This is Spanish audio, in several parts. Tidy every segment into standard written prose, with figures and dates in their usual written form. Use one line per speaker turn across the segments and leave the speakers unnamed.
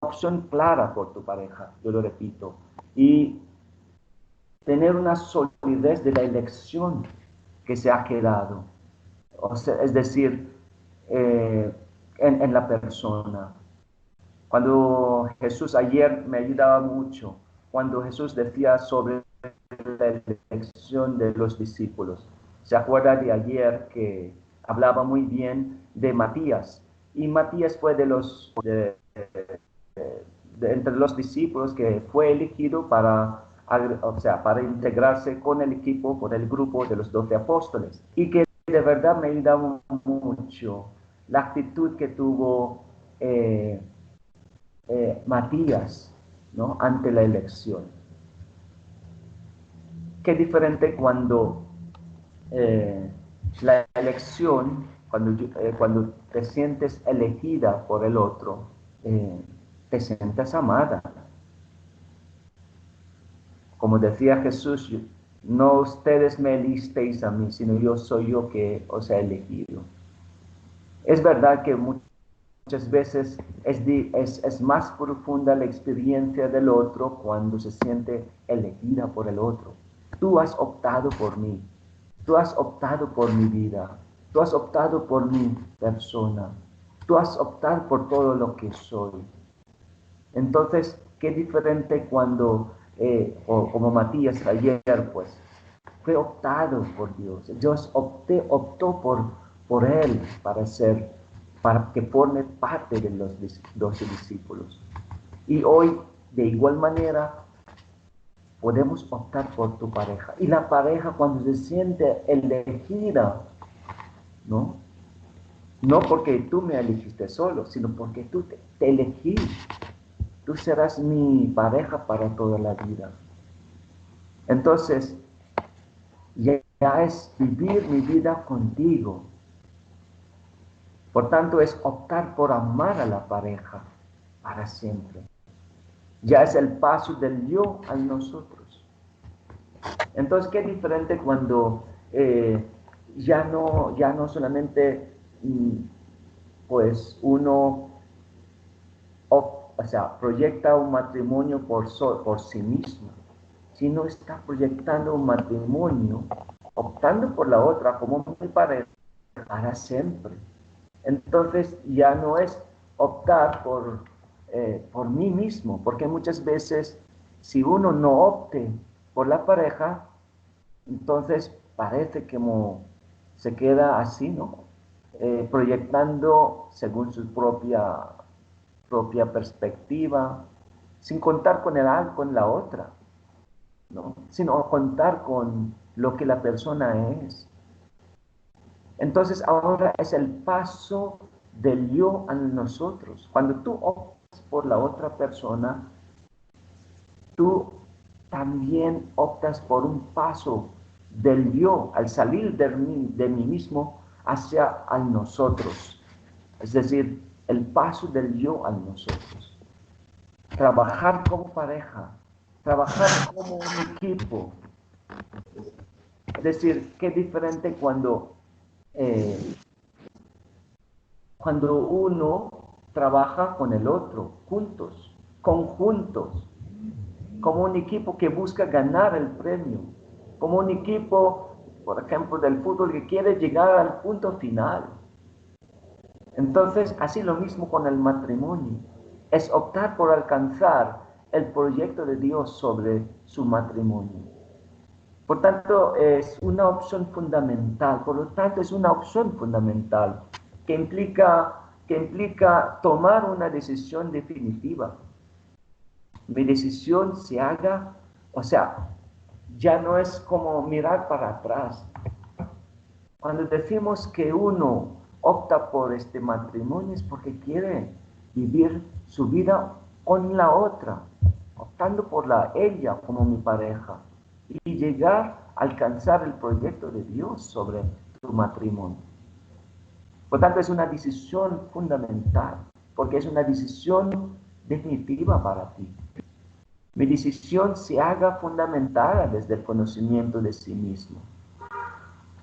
opción clara por tu pareja, yo lo repito, y tener una solidez de la elección que se ha quedado, o sea, es decir, en la persona. Cuando Jesús ayer me ayudaba mucho, cuando Jesús decía sobre la elección de los discípulos. ¿Se acuerda de ayer que hablaba muy bien de Matías? Y Matías fue entre los discípulos que fue elegido para, o sea, para integrarse con el equipo, con el grupo de los 12 apóstoles. Y que de verdad me ayudaba mucho la actitud que tuvo Matías, ¿no?, ante la elección. Qué diferente cuando la elección, cuando te sientes elegida por el otro, te sientes amada. Como decía Jesús, no ustedes me elisteis a mí, sino yo soy yo que os he elegido. Es verdad que muchas veces es más profunda la experiencia del otro cuando se siente elegida por el otro. Tú has optado por mí, tú has optado por mi vida, tú has optado por mi persona, tú has optado por todo lo que soy. Entonces, qué diferente cuando, o como Matías ayer, pues, fue optado por Dios. Dios optó por él para que forme parte de los 12 discípulos. Y hoy, de igual manera, podemos optar por tu pareja. Y la pareja, cuando se siente elegida, ¿no? No porque tú me elegiste solo, sino porque tú te elegí. Tú serás mi pareja para toda la vida. Entonces, ya es vivir mi vida contigo. Por tanto, es optar por amar a la pareja para siempre. Ya es el paso del yo al nosotros. Entonces, qué diferente cuando ya no solamente pues uno proyecta un matrimonio por sí mismo, sino está proyectando un matrimonio, optando por la otra como mi pareja para siempre. Entonces ya no es optar por mí mismo, porque muchas veces si uno no opte por la pareja, entonces parece como se queda así, ¿no? Proyectando según su propia perspectiva, sin contar con con la otra, ¿no?, sino contar con lo que la persona es. Entonces ahora es el paso del yo a nosotros. Cuando tú optas por la otra persona, tú también optas por un paso del yo, al salir de mí mismo hacia al nosotros. Es decir, el paso del yo al nosotros. Trabajar como pareja, trabajar como un equipo. Es decir, qué diferente cuando uno trabaja con el otro, juntos, conjuntos, como un equipo que busca ganar el premio, como un equipo, por ejemplo, del fútbol que quiere llegar al punto final. Entonces, así lo mismo con el matrimonio. Es optar por alcanzar el proyecto de Dios sobre su matrimonio. Por tanto, es una opción fundamental. Por lo tanto, es una opción fundamental que implica tomar una decisión definitiva. Mi decisión se haga, o sea, ya no es como mirar para atrás. Cuando decimos que uno opta por este matrimonio es porque quiere vivir su vida con la otra, optando por ella como mi pareja y llegar a alcanzar el proyecto de Dios sobre tu matrimonio. Por tanto, es una decisión fundamental, porque es una decisión definitiva para ti. Mi decisión se haga fundamentada desde el conocimiento de sí mismo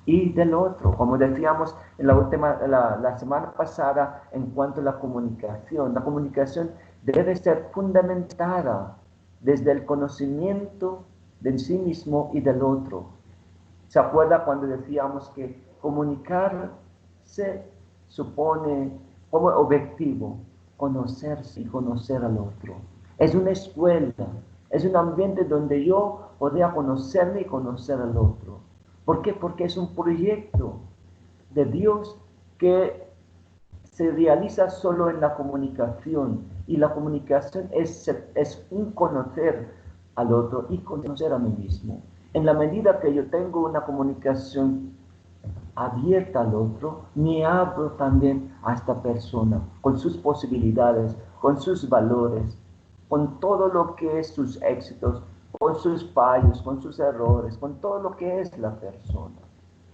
y del otro, como decíamos en la semana pasada en cuanto a la comunicación. La comunicación debe ser fundamentada desde el conocimiento de sí mismo y del otro. ¿Se acuerda cuando decíamos que comunicarse supone como objetivo conocerse y conocer al otro? Es una escuela, es un ambiente donde yo podría conocerme y conocer al otro. ¿Por qué? Porque es un proyecto de Dios que se realiza solo en la comunicación, y la comunicación es un conocer al otro y conocer a mí mismo. En la medida que yo tengo una comunicación abierta al otro, me abro también a esta persona, con sus posibilidades, con sus valores, con todo lo que es sus éxitos, con sus fallos, con sus errores, con todo lo que es la persona.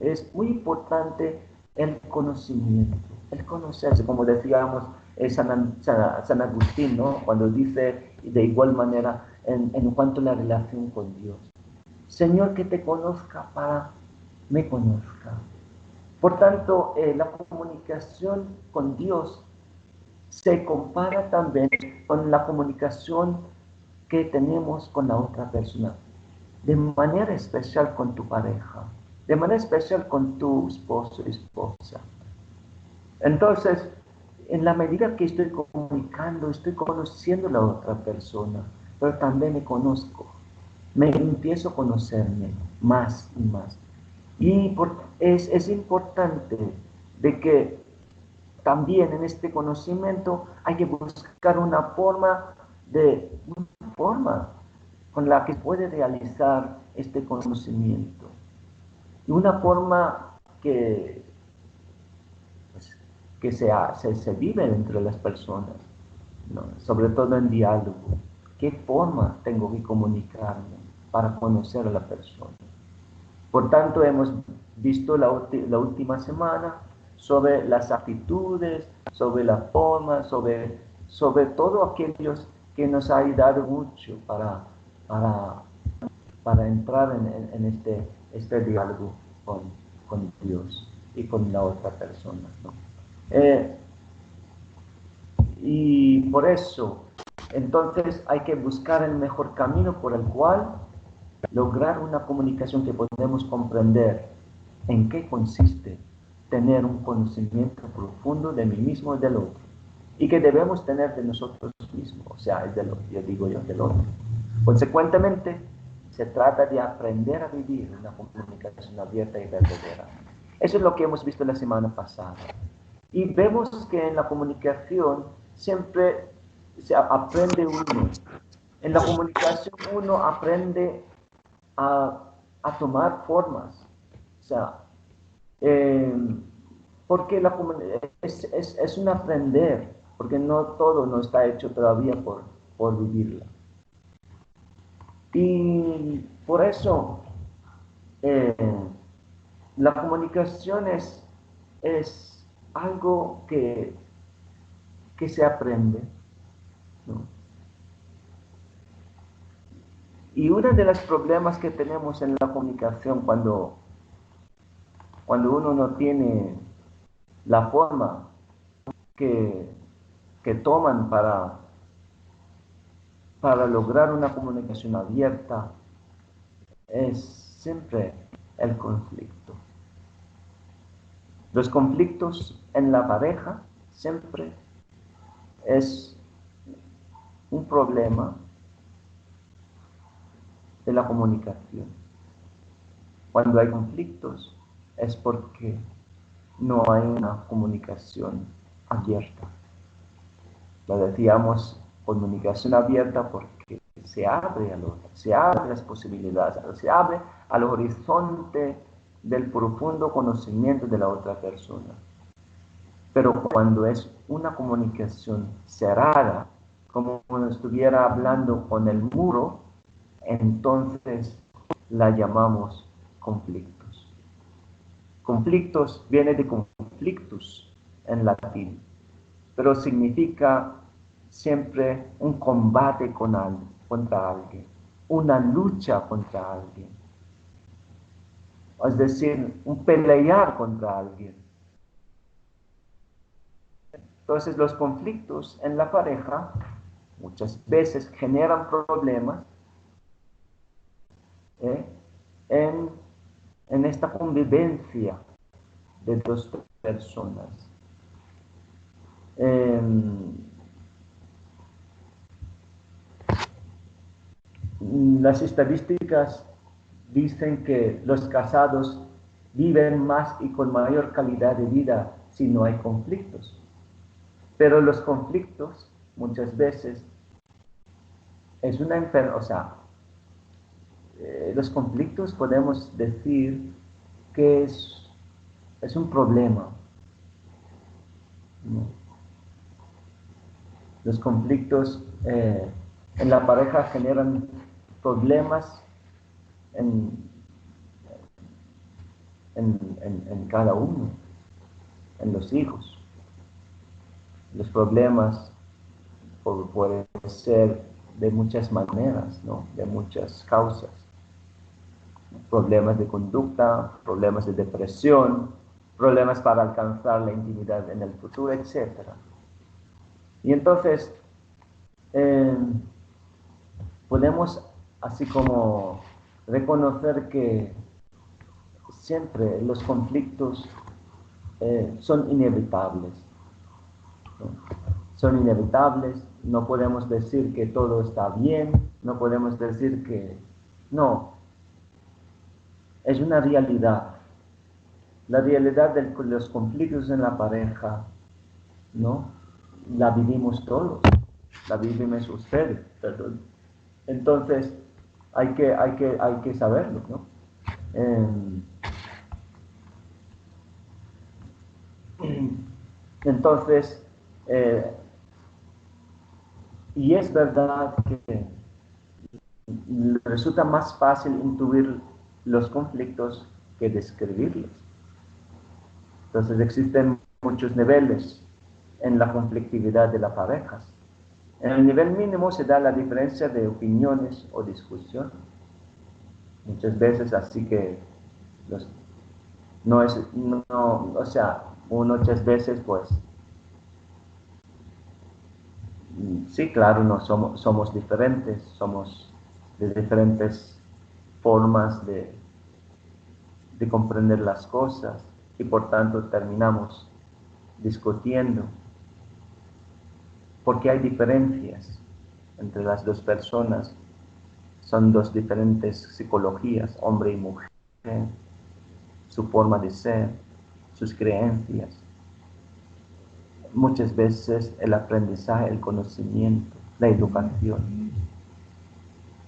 Es muy importante el conocimiento, el conocerse, como decíamos San Agustín, ¿no? Cuando dice de igual manera en cuanto a la relación con Dios. Señor, que te conozca para me conozca. Por tanto, la comunicación con Dios se compara también con la comunicación que tenemos con la otra persona, de manera especial con tu pareja, de manera especial con tu esposo y esposa. Entonces, en la medida que estoy comunicando, estoy conociendo a la otra persona, pero también me conozco, me empiezo a conocerme más y más. Y es importante de que también en este conocimiento hay que buscar una forma con la que puede realizar este conocimiento. Y una forma que, pues, que se vive entre las personas, ¿no? Sobre todo en diálogo. ¿Qué forma tengo que comunicarme para conocer a la persona? Por tanto, hemos visto la última semana sobre las actitudes, sobre la forma, sobre todo aquellos que nos ha ayudado mucho para entrar en este diálogo con Dios y con la otra persona, ¿no? Y por eso, entonces hay que buscar el mejor camino por el cual lograr una comunicación que podemos comprender en qué consiste tener un conocimiento profundo de mí mismo y del otro, y que debemos tener de nosotros mismos, o sea, es del otro, yo digo yo, del otro. Consecuentemente, se trata de aprender a vivir una comunicación abierta y verdadera. Eso es lo que hemos visto la semana pasada. Y vemos que en la comunicación siempre se aprende uno. En la comunicación uno aprende a tomar formas. O sea, porque es un aprender, porque no todo no está hecho todavía por vivirla. Y por eso eh, la comunicación es algo que se aprende, ¿no? Y uno de los problemas que tenemos en la comunicación cuando uno no tiene la forma que, que toman para lograr una comunicación abierta, es siempre el conflicto. Los conflictos en la pareja siempre es un problema de la comunicación. Cuando hay conflictos es porque no hay una comunicación abierta. Lo decíamos, comunicación abierta porque se abre al otro, se abre las posibilidades, se abre al horizonte del profundo conocimiento de la otra persona. Pero cuando es una comunicación cerrada, como si estuviera hablando con el muro, entonces la llamamos conflictos. Conflictos viene de conflictus en latín, pero significa siempre un combate contra alguien, una lucha contra alguien, es decir, un pelear contra alguien. Entonces los conflictos en la pareja muchas veces generan problemas en esta convivencia de dos personas. Las estadísticas dicen que los casados viven más y con mayor calidad de vida si no hay conflictos. Pero los conflictos muchas veces es una enfermedad, o sea, los conflictos podemos decir que es un problema, ¿no? Los conflictos en la pareja generan problemas en cada uno, en los hijos. Los problemas pueden ser de muchas maneras, ¿no? De muchas causas. Problemas de conducta, problemas de depresión, problemas para alcanzar la intimidad en el futuro, etc. Y entonces, podemos así como reconocer que siempre los conflictos son inevitables, ¿no? Son inevitables, no podemos decir que todo está bien, no podemos decir que no, es una realidad. La realidad de los conflictos en la pareja, ¿no? La vivimos todos, la vivimos ustedes, perdón. Entonces, hay que saberlo, ¿no? Entonces, y es verdad que resulta más fácil intuir los conflictos que describirlos. Entonces existen muchos niveles en la conflictividad de las parejas. En el nivel mínimo se da la diferencia de opiniones o discusión. Muchas veces así que o sea, muchas veces pues sí, claro, no somos diferentes, somos de diferentes formas de comprender las cosas y por tanto terminamos discutiendo porque hay diferencias entre las dos personas. Son dos diferentes psicologías, hombre y mujer, su forma de ser, sus creencias. Muchas veces el aprendizaje, el conocimiento, la educación,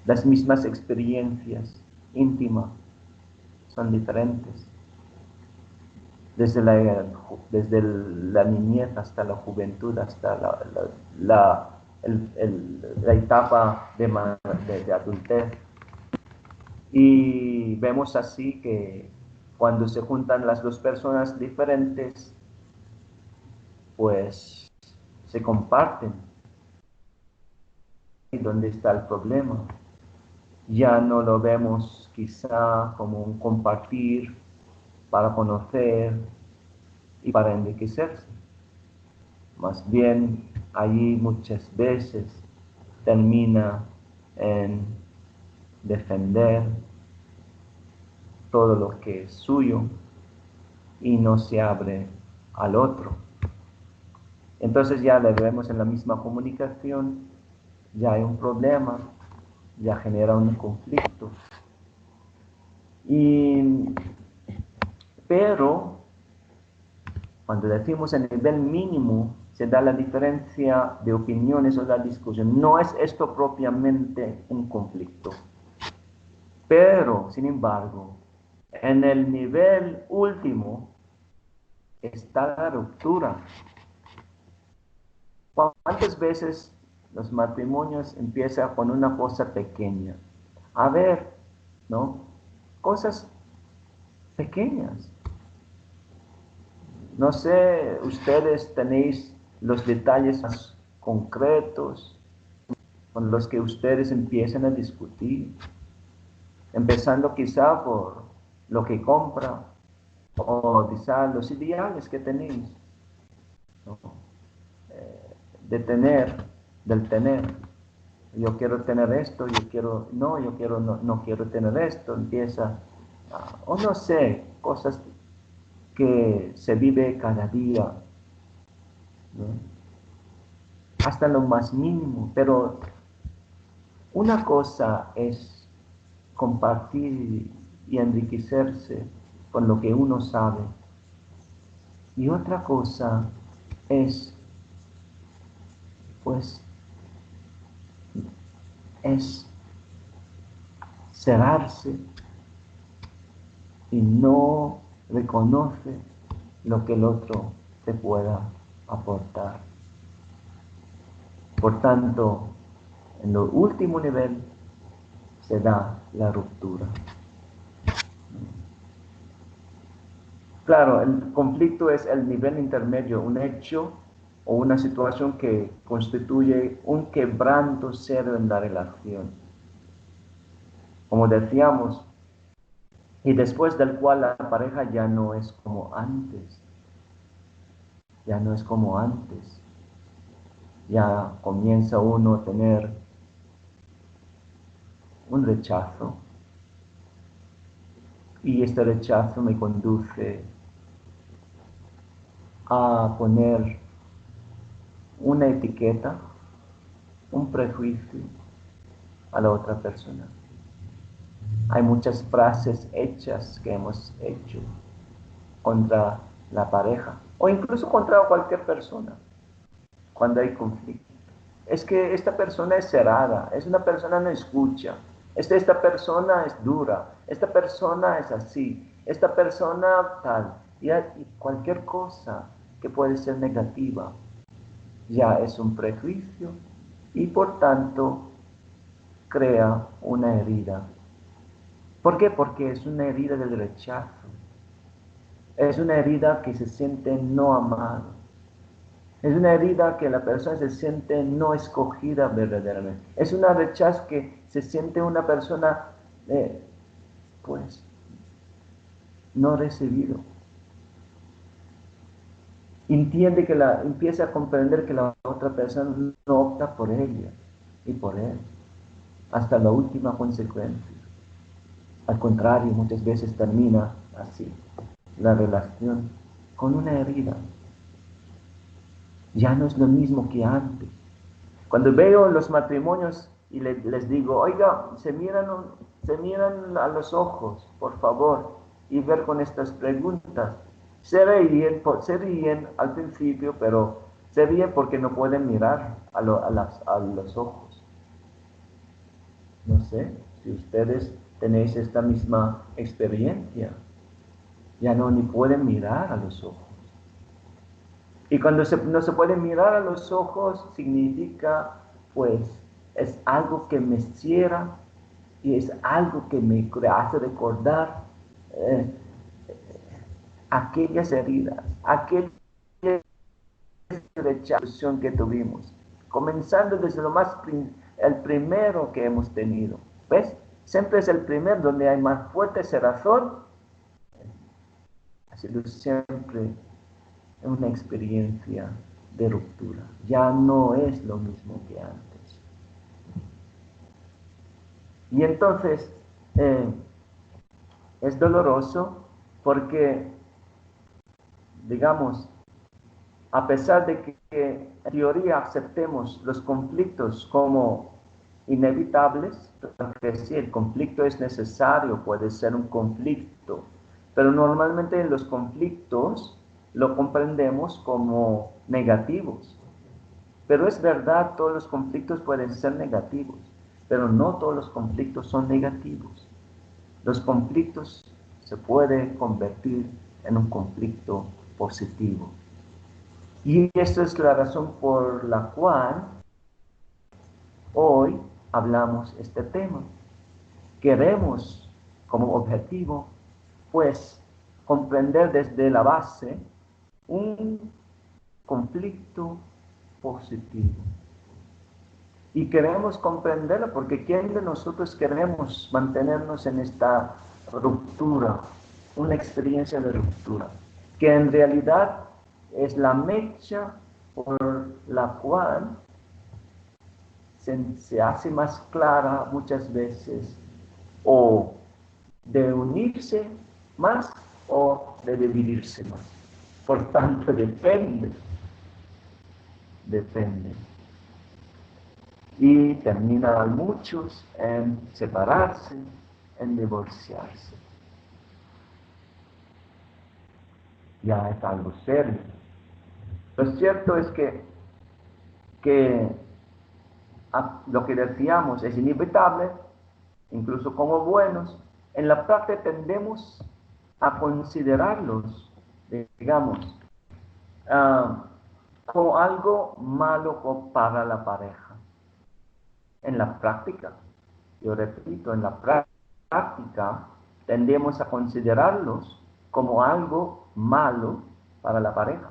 las mismas experiencias íntimas son diferentes. Desde la niñez hasta la juventud, hasta la etapa de adultez. Y vemos así que cuando se juntan las dos personas diferentes, pues se comparten. ¿Y dónde está el problema? Ya no lo vemos quizá como un compartir para conocer y para enriquecerse. Más bien, allí muchas veces termina en defender todo lo que es suyo y no se abre al otro. Entonces ya le vemos en la misma comunicación, ya hay un problema, ya genera un conflicto. Pero cuando decimos en nivel mínimo, se da la diferencia de opiniones o la discusión. No es esto propiamente un conflicto. Pero, sin embargo, en el nivel último está la ruptura. ¿Cuántas veces los matrimonios empiezan con una cosa pequeña? A ver, ¿no? Cosas pequeñas. No sé, ustedes tenéis los detalles más concretos con los que ustedes empiezan a discutir, empezando quizá por lo que compra o quizá los ideales que tenéis, ¿no? De tener. del tener. Yo quiero tener esto, yo quiero, no quiero tener esto. Empieza, o no sé, cosas que se vive cada día, ¿no? Hasta lo más mínimo. Pero una cosa es compartir y enriquecerse con lo que uno sabe. Y otra cosa es, pues, es cerrarse y no reconoce lo que el otro te pueda aportar. Por tanto, en el último nivel se da la ruptura. Claro, el conflicto es el nivel intermedio, un hecho o una situación que constituye un quebranto serio en la relación. Como decíamos, y después del cual la pareja ya no es como antes. Ya no es como antes. Ya comienza uno a tener un rechazo. Y este rechazo me conduce a poner una etiqueta, un prejuicio a la otra persona. Hay muchas frases hechas que hemos hecho contra la pareja o incluso contra cualquier persona cuando hay conflicto. Es que esta persona es cerrada, es una persona no escucha, esta persona es dura, esta persona es así, esta persona tal, y cualquier cosa que puede ser negativa ya es un prejuicio y por tanto crea una herida. ¿Por qué? Porque es una herida del rechazo, es una herida que se siente no amado. Es una herida que la persona se siente no escogida verdaderamente. Es una rechazo que se siente una persona, pues, no recibido. Entiende que empieza a comprender que la otra persona no opta por ella y por él, hasta la última consecuencia. Al contrario, muchas veces termina así la relación con una herida. Ya no es lo mismo que antes. Cuando veo los matrimonios y les digo, oiga, se miran a los ojos, por favor, y ver con estas preguntas. Se ríen al principio, pero se ríen porque no pueden mirar a los ojos. No sé si ustedes tenéis esta misma experiencia. Ya no ni pueden mirar a los ojos. Y cuando no se puede mirar a los ojos, significa, pues, es algo que me cierra y es algo que me hace recordar aquellas heridas, aquella rechazo que tuvimos, comenzando desde el primero que hemos tenido. ¿Ves? Siempre es el primero donde hay más fuerte cerrazón. Ha sido siempre una experiencia de ruptura. Ya no es lo mismo que antes. Y entonces es doloroso porque, digamos, a pesar de que en teoría aceptemos los conflictos como inevitables, porque sí, el conflicto es necesario, puede ser un conflicto, pero normalmente los conflictos lo comprendemos como negativos. Pero es verdad, todos los conflictos pueden ser negativos, pero no todos los conflictos son negativos. Los conflictos se pueden convertir en un conflicto positivo. Y esta es la razón por la cual hoy hablamos este tema. Queremos como objetivo, pues, comprender desde la base un conflicto positivo. Y queremos comprenderlo porque ¿quién de nosotros queremos mantenernos en esta ruptura, una experiencia de ruptura, que en realidad es la mecha por la cual se hace más clara muchas veces, o de unirse más o de dividirse más. Por tanto, depende. Y terminan muchos en separarse, en divorciarse. Ya es algo serio. Lo cierto es que lo que decíamos es inevitable, incluso como buenos. En la práctica tendemos a considerarlos, digamos, como algo malo para la pareja. En la práctica, yo repito, en la práctica tendemos a considerarlos como algo malo para la pareja.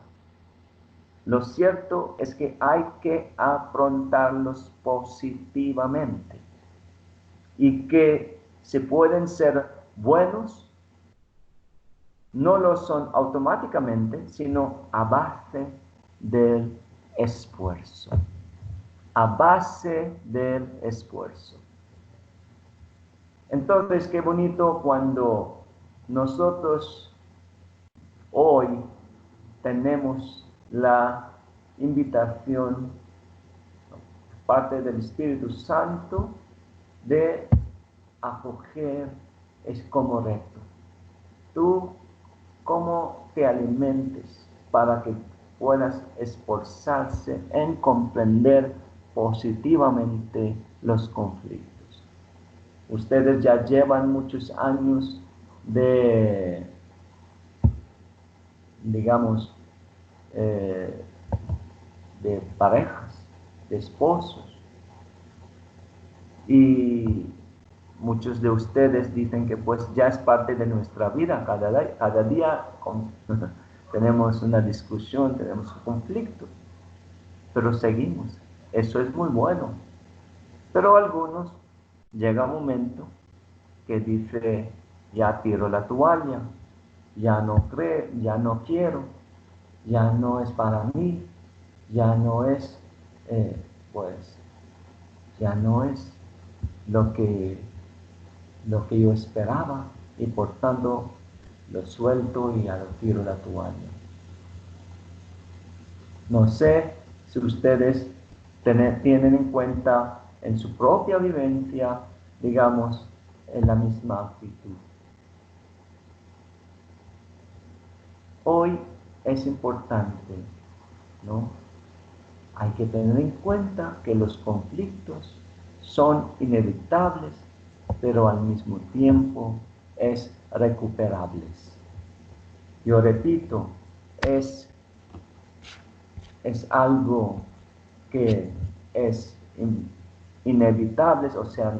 Lo cierto es que hay que afrontarlos positivamente y que se pueden ser buenos, no lo son automáticamente, sino a base del esfuerzo. A base del esfuerzo. Entonces, qué bonito cuando nosotros hoy tenemos la invitación, parte del Espíritu Santo, de acoger es como reto. Tú, cómo te alimentes para que puedas esforzarse en comprender positivamente los conflictos. Ustedes ya llevan muchos años de, digamos, de parejas, de esposos. Y muchos de ustedes dicen que pues ya es parte de nuestra vida. Cada día tenemos una discusión, tenemos un conflicto. Pero seguimos. Eso es muy bueno. Pero algunos llega un momento que dice, ya tiro la toalla, ya no quiero, ya no es para mí, ya no es, ya no es lo que yo esperaba, y por tanto lo suelto y ya lo tiro la toalla. No sé si ustedes tienen en cuenta en su propia vivencia, digamos, en la misma actitud. Hoy es importante, ¿no? Hay que tener en cuenta que los conflictos son inevitables, pero al mismo tiempo es recuperables. Yo repito, es algo que es inevitable, o sea,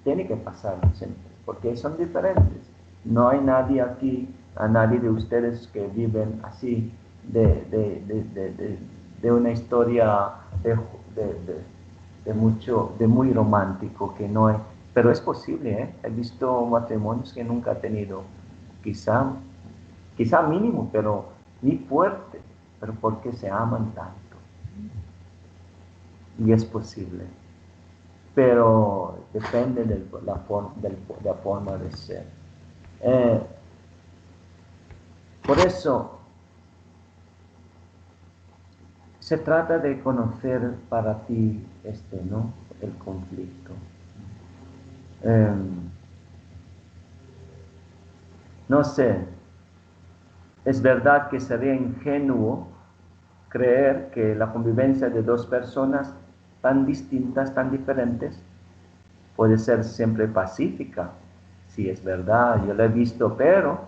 tiene que pasar siempre, porque son diferentes. No hay nadie aquí, a nadie de ustedes que viven así, de una historia de muy romántico, que no hay, pero es posible, ¿eh? He visto matrimonios que nunca han tenido, quizá mínimo, pero ni fuerte, pero porque se aman tanto. Y es posible. Pero depende de la forma de ser. Por eso, se trata de conocer para ti ¿no? El conflicto. No sé, es verdad que sería ingenuo creer que la convivencia de dos personas tan distintas, tan diferentes, puede ser siempre pacífica. Sí, es verdad, yo lo he visto, pero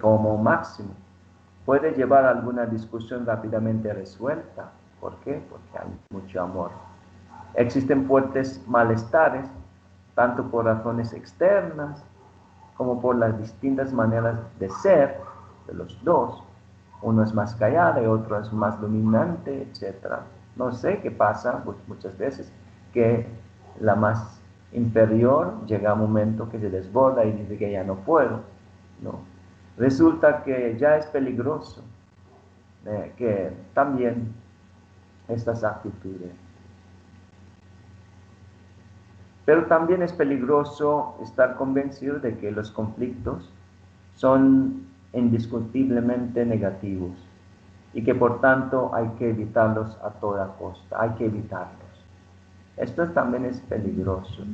como máximo puede llevar a alguna discusión rápidamente resuelta. ¿Por qué? Porque hay mucho amor. Existen fuertes malestares, tanto por razones externas como por las distintas maneras de ser de los dos. Uno es más callado y otro es más dominante, etc. No sé qué pasa muchas veces, que la más inferior llega a un momento que se desborda y dice que ya no puedo. No. Resulta que ya es peligroso que también estas actitudes. Pero también es peligroso estar convencido de que los conflictos son indiscutiblemente negativos y que por tanto hay que evitarlos a toda costa, hay que evitarlos. Esto también es peligroso.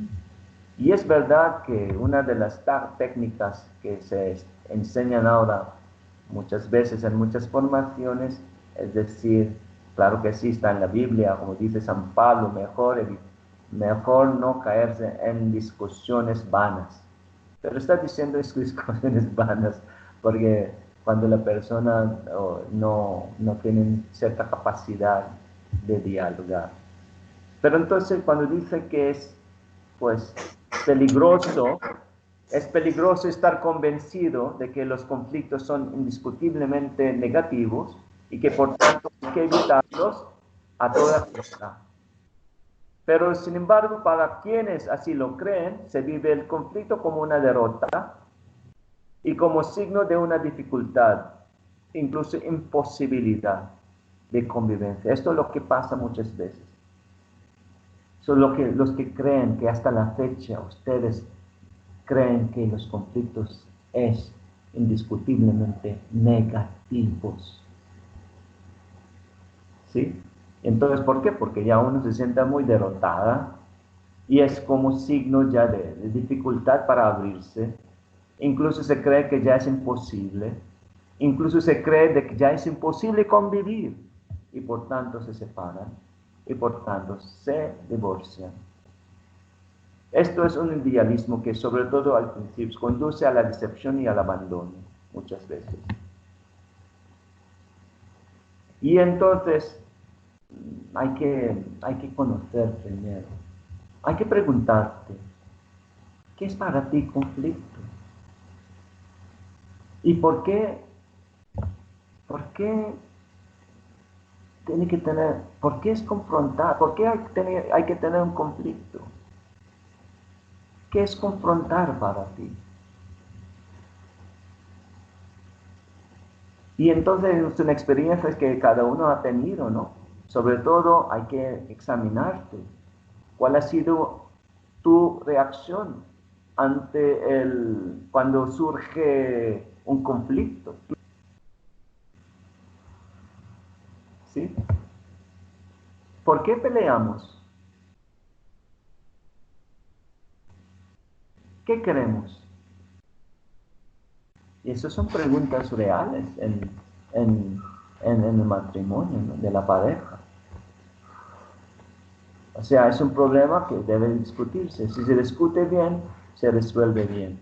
Y es verdad que una de las técnicas que se enseñan ahora muchas veces en muchas formaciones, es decir, claro que sí está en la Biblia, como dice San Pablo, mejor no caerse en discusiones vanas. Pero está diciendo discusiones vanas porque cuando la persona no tiene cierta capacidad de dialogar. Pero entonces cuando dice que es pues peligroso, es peligroso estar convencido de que los conflictos son indiscutiblemente negativos y que por tanto hay que evitarlos a toda costa. Pero sin embargo, para quienes así lo creen, se vive el conflicto como una derrota y como signo de una dificultad, incluso imposibilidad de convivencia. Esto es lo que pasa muchas veces. Son los que creen que hasta la fecha ustedes creen que los conflictos es indiscutiblemente negativos. ¿Sí? Entonces, ¿por qué? Porque ya uno se siente muy derrotada y es como signo ya de dificultad para abrirse. Incluso se cree que ya es imposible. Incluso se cree de que ya es imposible convivir y por tanto se separan y por tanto se divorcian. Esto es un idealismo que sobre todo al principio conduce a la decepción y al abandono muchas veces. Y entonces hay que conocer primero. Hay que preguntarte, ¿qué es para ti conflicto? ¿Y por qué tiene que tener, por qué es confrontar? ¿Por qué hay que tener un conflicto? ¿Qué es confrontar para ti? Y entonces es una experiencia que cada uno ha tenido, ¿no? Sobre todo hay que examinarte. ¿Cuál ha sido tu reacción ante cuando surge un conflicto? ¿Sí? ¿Por qué peleamos? ¿Qué queremos? Y esas son preguntas reales en el matrimonio, ¿no? De la pareja. O sea, es un problema que debe discutirse. Si se discute bien, se resuelve bien.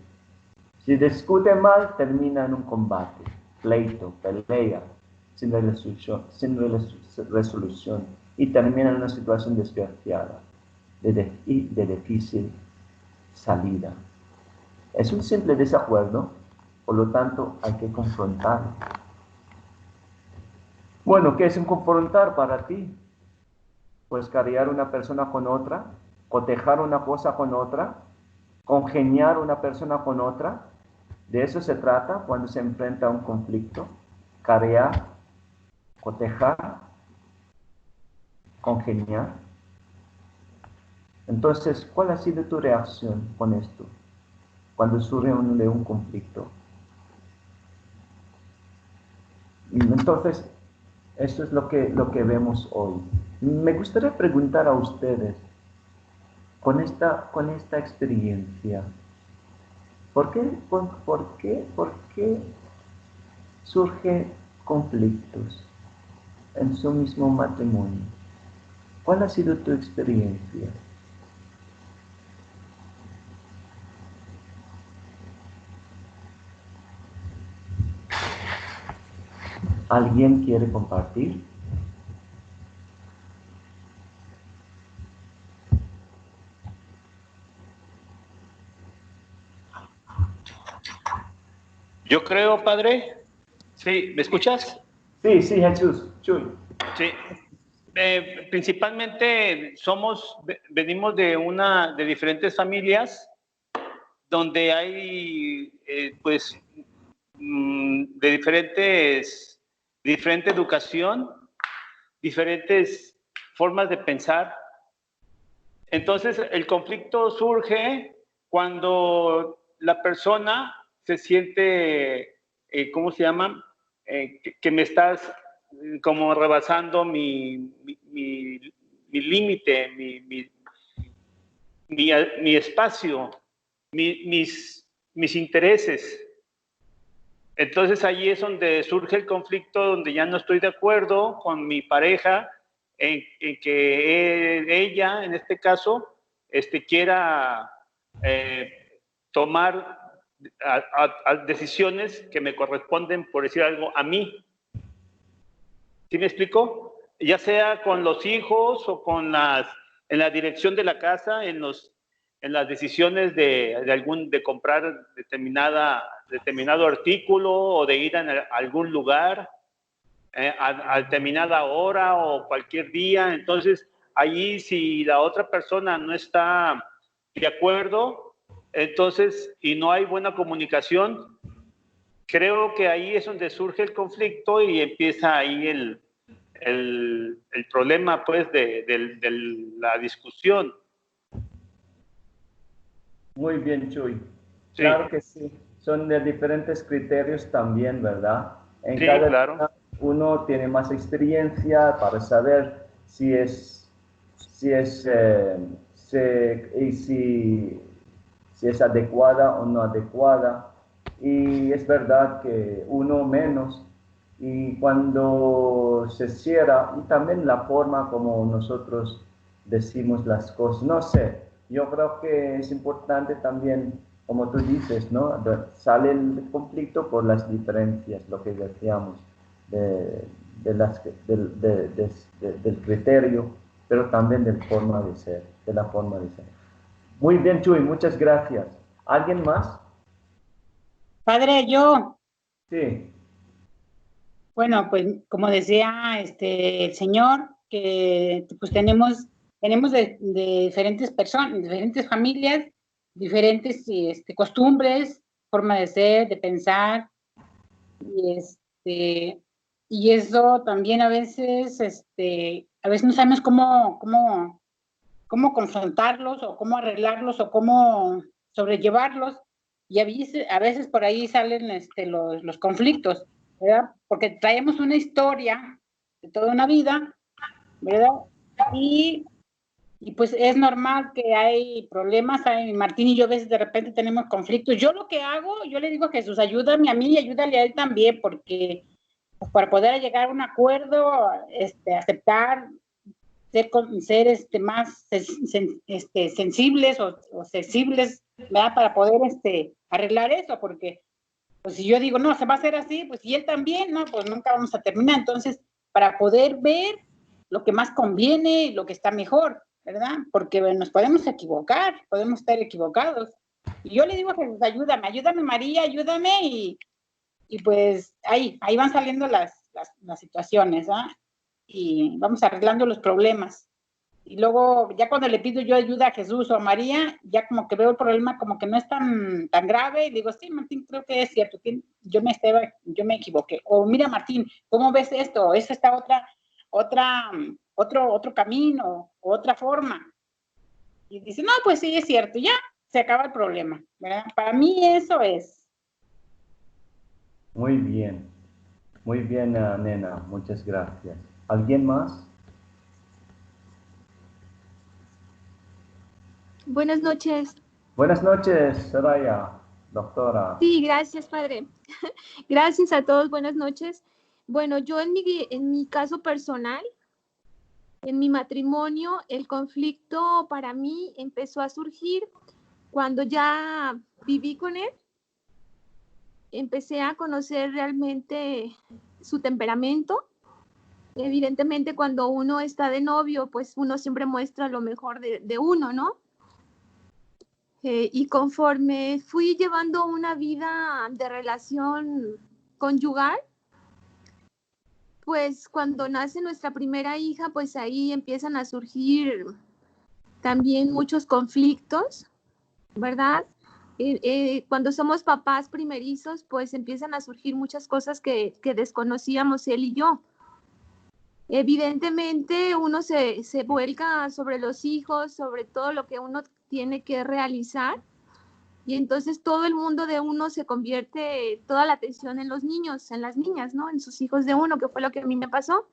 Si discute mal, termina en un combate, pleito, pelea, sin resolución y termina en una situación desgraciada y de difícil salida. Es un simple desacuerdo, por lo tanto hay que confrontarlo. Bueno, ¿qué es un confrontar para ti? Pues cariar una persona con otra, cotejar una cosa con otra, congeniar una persona con otra. De eso se trata cuando se enfrenta a un conflicto. Carear, cotejar, congeniar. Entonces, ¿cuál ha sido tu reacción con esto cuando surge un conflicto? Entonces, esto es lo que vemos hoy. Me gustaría preguntar a ustedes, con esta experiencia, ¿por qué surgen conflictos en su mismo matrimonio? ¿Cuál ha sido tu experiencia? ¿Alguien quiere compartir?
Yo creo, padre. Sí, ¿me escuchas?
Sí, Jesús. Chuy.
Sí. Principalmente venimos de diferentes familias donde hay, pues, de diferente educación, diferentes formas de pensar. Entonces, el conflicto surge cuando la persona se siente, ¿cómo se llama? Que me estás como rebasando mi límite, mi espacio, mis intereses. Entonces ahí es donde surge el conflicto, donde ya no estoy de acuerdo con mi pareja en que ella, en este caso, quiera tomar decisiones que me corresponden, por decir algo, a mí. ¿Sí me explico? Ya sea con los hijos o en la dirección de la casa, en las decisiones de comprar determinado artículo o de ir a algún lugar a determinada hora o cualquier día. Entonces, allí si la otra persona no está de acuerdo, entonces, y no hay buena comunicación, creo que ahí es donde surge el conflicto y empieza ahí el problema, pues, de la discusión.
Muy bien, Chuy.
Sí.
Claro que sí. Son de diferentes criterios también, ¿verdad? En
Sí,
cada
claro.
uno tiene más experiencia para saber si es adecuada o no adecuada. Y es verdad que uno menos. Y cuando se cierra, y también la forma como nosotros decimos las cosas, no sé, yo creo que es importante también, como tú dices, ¿no? Sale el conflicto por las diferencias, lo que decíamos, del criterio, pero también de la forma de ser. Muy bien, Chuy, muchas gracias. ¿Alguien más?
Padre, yo,
Sí.
bueno, pues como decía el señor, que pues tenemos de diferentes personas, diferentes familias, diferentes costumbres, forma de ser, de pensar, y y eso también a veces no sabemos cómo confrontarlos o cómo arreglarlos o cómo sobrellevarlos, y a veces por ahí salen los conflictos, ¿verdad? Porque traemos una historia de toda una vida, ¿verdad? Y pues es normal que hay problemas. Martín y yo a veces de repente tenemos conflictos. Yo lo que hago, yo le digo a Jesús, ayúdame a mí y ayúdale a él también, porque pues, para poder llegar a un acuerdo, aceptar, ser más sensibles o sensibles, ¿verdad? Para poder arreglar eso, porque pues si yo digo, no, se va a hacer así, pues y él también, no, pues nunca vamos a terminar. Entonces, para poder ver lo que más conviene, lo que está mejor, ¿verdad? Porque nos podemos equivocar, podemos estar equivocados. Y yo le digo a Jesús, ayúdame María, ayúdame, y pues ahí van saliendo las situaciones, ¿ah? Y vamos arreglando los problemas. Y luego, ya cuando le pido yo ayuda a Jesús o a María, ya como que veo el problema como que no es tan grave, y digo, sí, Martín, creo que es cierto, yo me equivoqué. O mira, Martín, ¿cómo ves esto? ¿Es esta otro camino, otra forma? Y dice, no, pues sí, es cierto, ya se acaba el problema, ¿verdad? Para mí eso es.
Muy bien, nena, muchas gracias. ¿Alguien más?
Buenas noches.
Buenas noches, Soraya, doctora.
Sí, gracias, padre. Gracias a todos, buenas noches. Bueno, yo en mi caso personal, en mi matrimonio, el conflicto para mí empezó a surgir cuando ya viví con él. Empecé a conocer realmente su temperamento. Evidentemente, cuando uno está de novio, pues uno siempre muestra lo mejor de uno, ¿no? Y conforme fui llevando una vida de relación conyugal, pues cuando nace nuestra primera hija, pues ahí empiezan a surgir también muchos conflictos, ¿verdad? Cuando somos papás primerizos, pues empiezan a surgir muchas cosas que desconocíamos él y yo. Evidentemente uno se vuelca sobre los hijos, sobre todo lo que uno tiene que realizar, y entonces todo el mundo de uno se convierte, toda la atención en los niños, en las niñas, ¿no? En sus hijos de uno, que fue lo que a mí me pasó.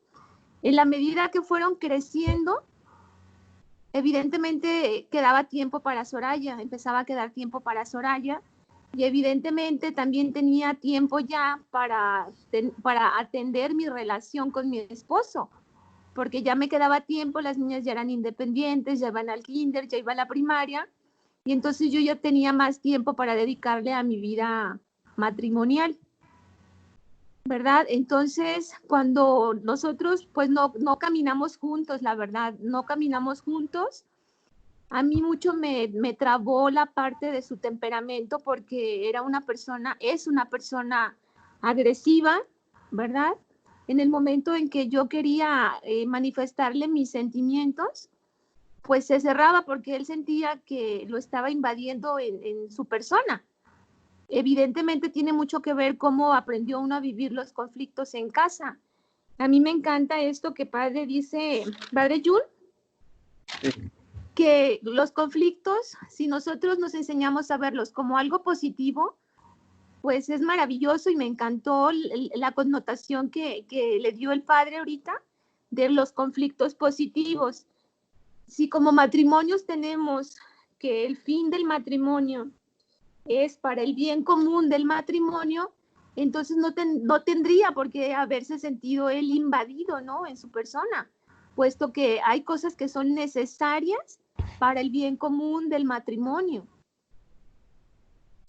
En la medida que fueron creciendo, evidentemente quedaba tiempo para Soraya, empezaba a quedar tiempo para Soraya, y evidentemente también tenía tiempo ya para atender mi relación con mi esposo, porque ya me quedaba tiempo, las niñas ya eran independientes, ya iban al kinder, ya iba a la primaria, y entonces yo ya tenía más tiempo para dedicarle a mi vida matrimonial, ¿verdad? Entonces, cuando nosotros pues no caminamos juntos, la verdad, no caminamos juntos, a mí mucho me trabó la parte de su temperamento, porque es una persona agresiva, ¿verdad? En el momento en que yo quería manifestarle mis sentimientos, pues se cerraba, porque él sentía que lo estaba invadiendo en su persona. Evidentemente tiene mucho que ver cómo aprendió uno a vivir los conflictos en casa. A mí me encanta esto que padre dice, padre Jun,
Sí.
que los conflictos, si nosotros nos enseñamos a verlos como algo positivo, pues es maravilloso, y me encantó la connotación que le dio el padre ahorita de los conflictos positivos. Si como matrimonios tenemos que el fin del matrimonio es para el bien común del matrimonio, entonces no tendría por qué haberse sentido él invadido, ¿no?, en su persona, puesto que hay cosas que son necesarias para el bien común del matrimonio,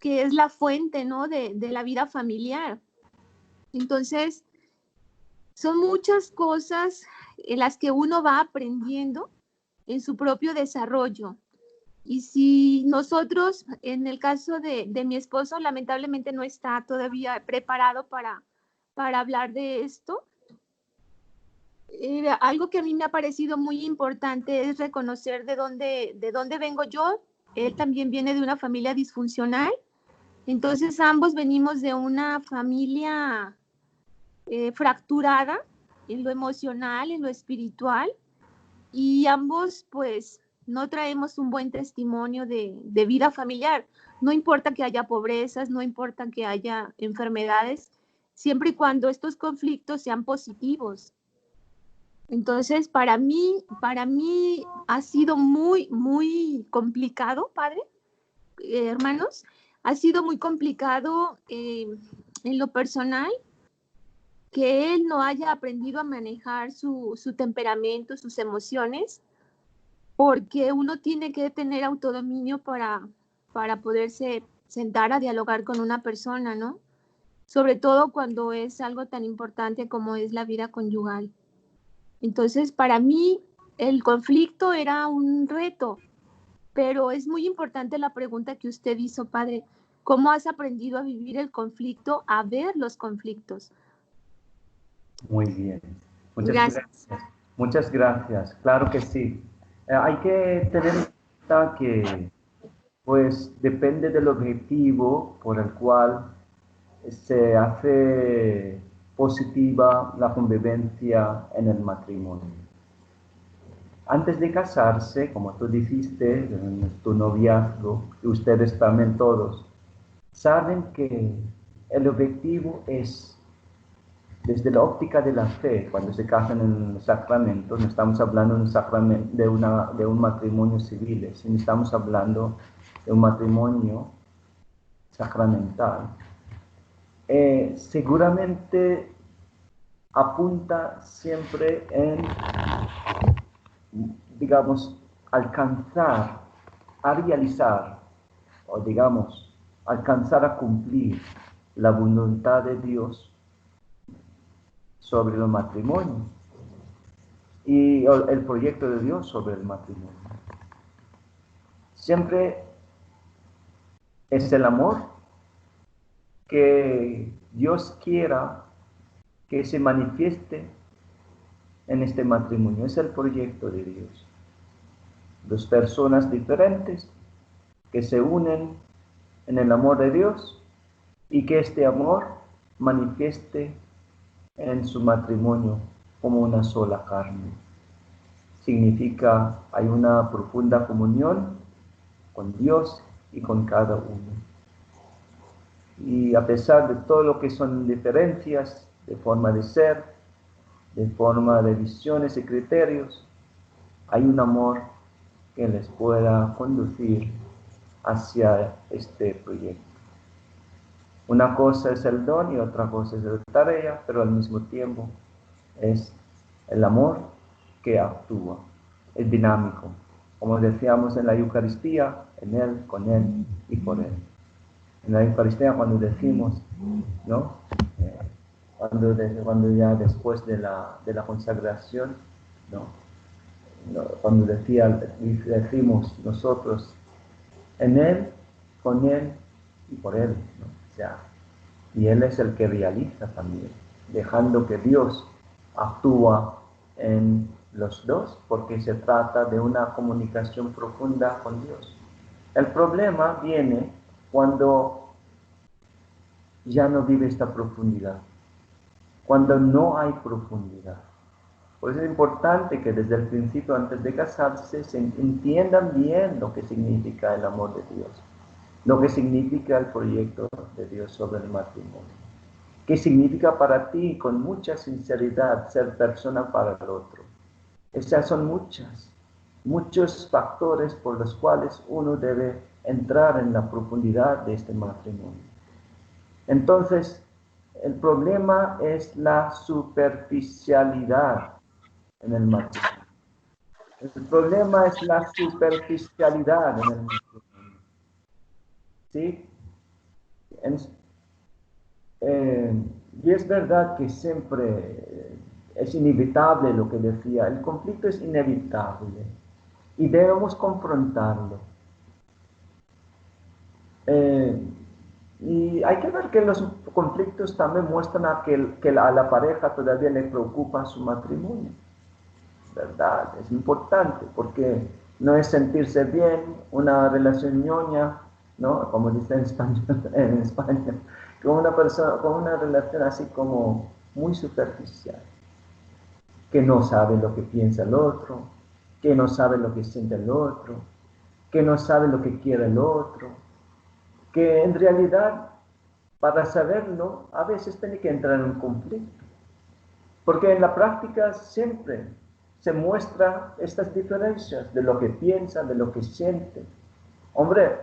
que es la fuente, ¿no?, de la vida familiar. Entonces, son muchas cosas en las que uno va aprendiendo en su propio desarrollo. Y si nosotros, en el caso de mi esposo, lamentablemente no está todavía preparado para hablar de esto, algo que a mí me ha parecido muy importante es reconocer de dónde vengo yo. Él también viene de una familia disfuncional, entonces ambos venimos de una familia fracturada en lo emocional, en lo espiritual, y ambos pues no traemos un buen testimonio de vida familiar. No importa que haya pobrezas, no importa que haya enfermedades, siempre y cuando estos conflictos sean positivos. Entonces, para mí ha sido muy, muy complicado, padre, hermanos, ha sido muy complicado en lo personal, que él no haya aprendido a manejar su temperamento, sus emociones, porque uno tiene que tener autodominio para poderse sentar a dialogar con una persona, ¿no? Sobre todo cuando es algo tan importante como es la vida conyugal. Entonces, para mí, el conflicto era un reto, pero es muy importante la pregunta que usted hizo, padre. ¿Cómo has aprendido a vivir el conflicto, a ver los conflictos?
Muy bien. Muchas
Gracias.
gracias. Muchas gracias. Claro que sí. Hay que tener en cuenta que, pues, depende del objetivo por el cual se hace positiva la convivencia en el matrimonio. Antes de casarse, como tú dijiste, en tu noviazgo, y ustedes también todos, saben que el objetivo es, desde la óptica de la fe, cuando se casan en los sacramentos, no estamos hablando de un, sacramento, de un matrimonio civil, sino estamos hablando de un matrimonio sacramental. Seguramente apunta siempre en, digamos, alcanzar, a realizar, o digamos, alcanzar a cumplir la voluntad de Dios sobre el matrimonio y el proyecto de Dios sobre el matrimonio. Siempre es el amor que Dios quiera que se manifieste en este matrimonio. Es el proyecto de Dios. Dos personas diferentes que se unen en el amor de Dios y que este amor manifieste en su matrimonio como una sola carne. Significa hay una profunda comunión con Dios y con cada uno. Y a pesar de todo lo que son diferencias de forma de ser, de forma de visiones y criterios, hay un amor que les pueda conducir hacia este proyecto. Una cosa es el don y otra cosa es la tarea, pero al mismo tiempo es el amor que actúa, es dinámico. Como decíamos en la Eucaristía, en Él, con Él y por Él. En la Eucaristía cuando decimos, ¿no? Cuando ya después de la consagración, ¿no? Cuando decimos nosotros, en Él, con Él y por Él, ¿no? O sea, y Él es el que realiza también, dejando que Dios actúa en los dos, porque se trata de una comunicación profunda con Dios. El problema viene cuando ya no vive esta profundidad, cuando no hay profundidad. Por eso es importante que desde el principio, antes de casarse, se entiendan bien lo que significa el amor de Dios, lo que significa el proyecto de Dios sobre el matrimonio, qué significa para ti, con mucha sinceridad, ser persona para el otro. Esas son muchos factores por los cuales uno debe entrar en la profundidad de este matrimonio. Entonces, el problema es la superficialidad en el matrimonio. El problema es la superficialidad en el matrimonio. ¿Sí? Y es verdad que siempre es inevitable lo que decía, el conflicto es inevitable y debemos confrontarlo. Y hay que ver que los conflictos también muestran que a la pareja todavía le preocupa su matrimonio, ¿verdad? Es importante porque no es sentirse bien, una relación ñoña, ¿no? Como dice en España, con una persona, con una relación así como muy superficial, que no sabe lo que piensa el otro, que no sabe lo que siente el otro, que no sabe lo que quiere el otro, que en realidad para saberlo a veces tiene que entrar en un conflicto, porque en la práctica siempre se muestran estas diferencias de lo que piensa, de lo que siente. Hombre,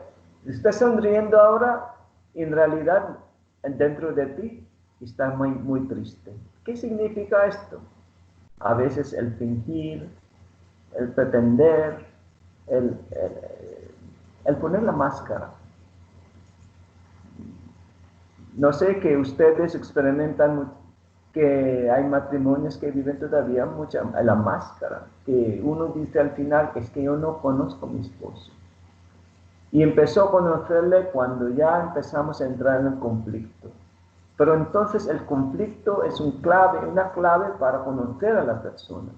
estás sonriendo ahora y en realidad dentro de ti está muy, muy triste. ¿Qué significa esto? A veces el fingir, el pretender, el poner la máscara. No sé que ustedes experimentan que hay matrimonios que viven todavía mucha la máscara, que uno dice al final, es que yo no conozco a mi esposo. Y empezó a conocerle cuando ya empezamos a entrar en el conflicto. Pero entonces el conflicto es una clave para conocer a la persona.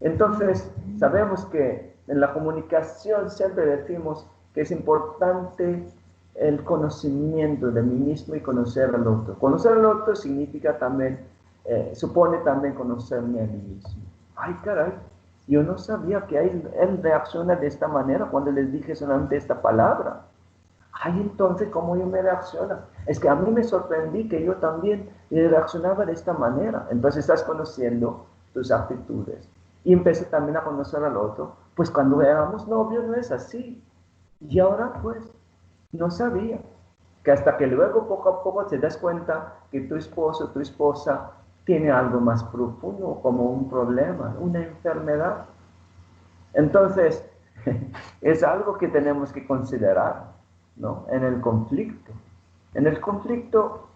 Entonces sabemos que en la comunicación siempre decimos que es importante el conocimiento de mí mismo y conocer al otro. Conocer al otro significa también, supone también conocerme a mí mismo. Ay, caray, yo no sabía que él reacciona de esta manera cuando les dije solamente esta palabra. Ay, entonces, ¿cómo yo me reacciono? Es que a mí me sorprendí que yo también reaccionaba de esta manera. Entonces estás conociendo tus actitudes. Y empecé también a conocer al otro. Pues cuando éramos novios no es así. Y ahora pues no sabía. Que hasta que luego poco a poco te das cuenta que tu esposo, tu esposa tiene algo más profundo, como un problema, una enfermedad. Entonces, es algo que tenemos que considerar, ¿no? En el conflicto. En el conflicto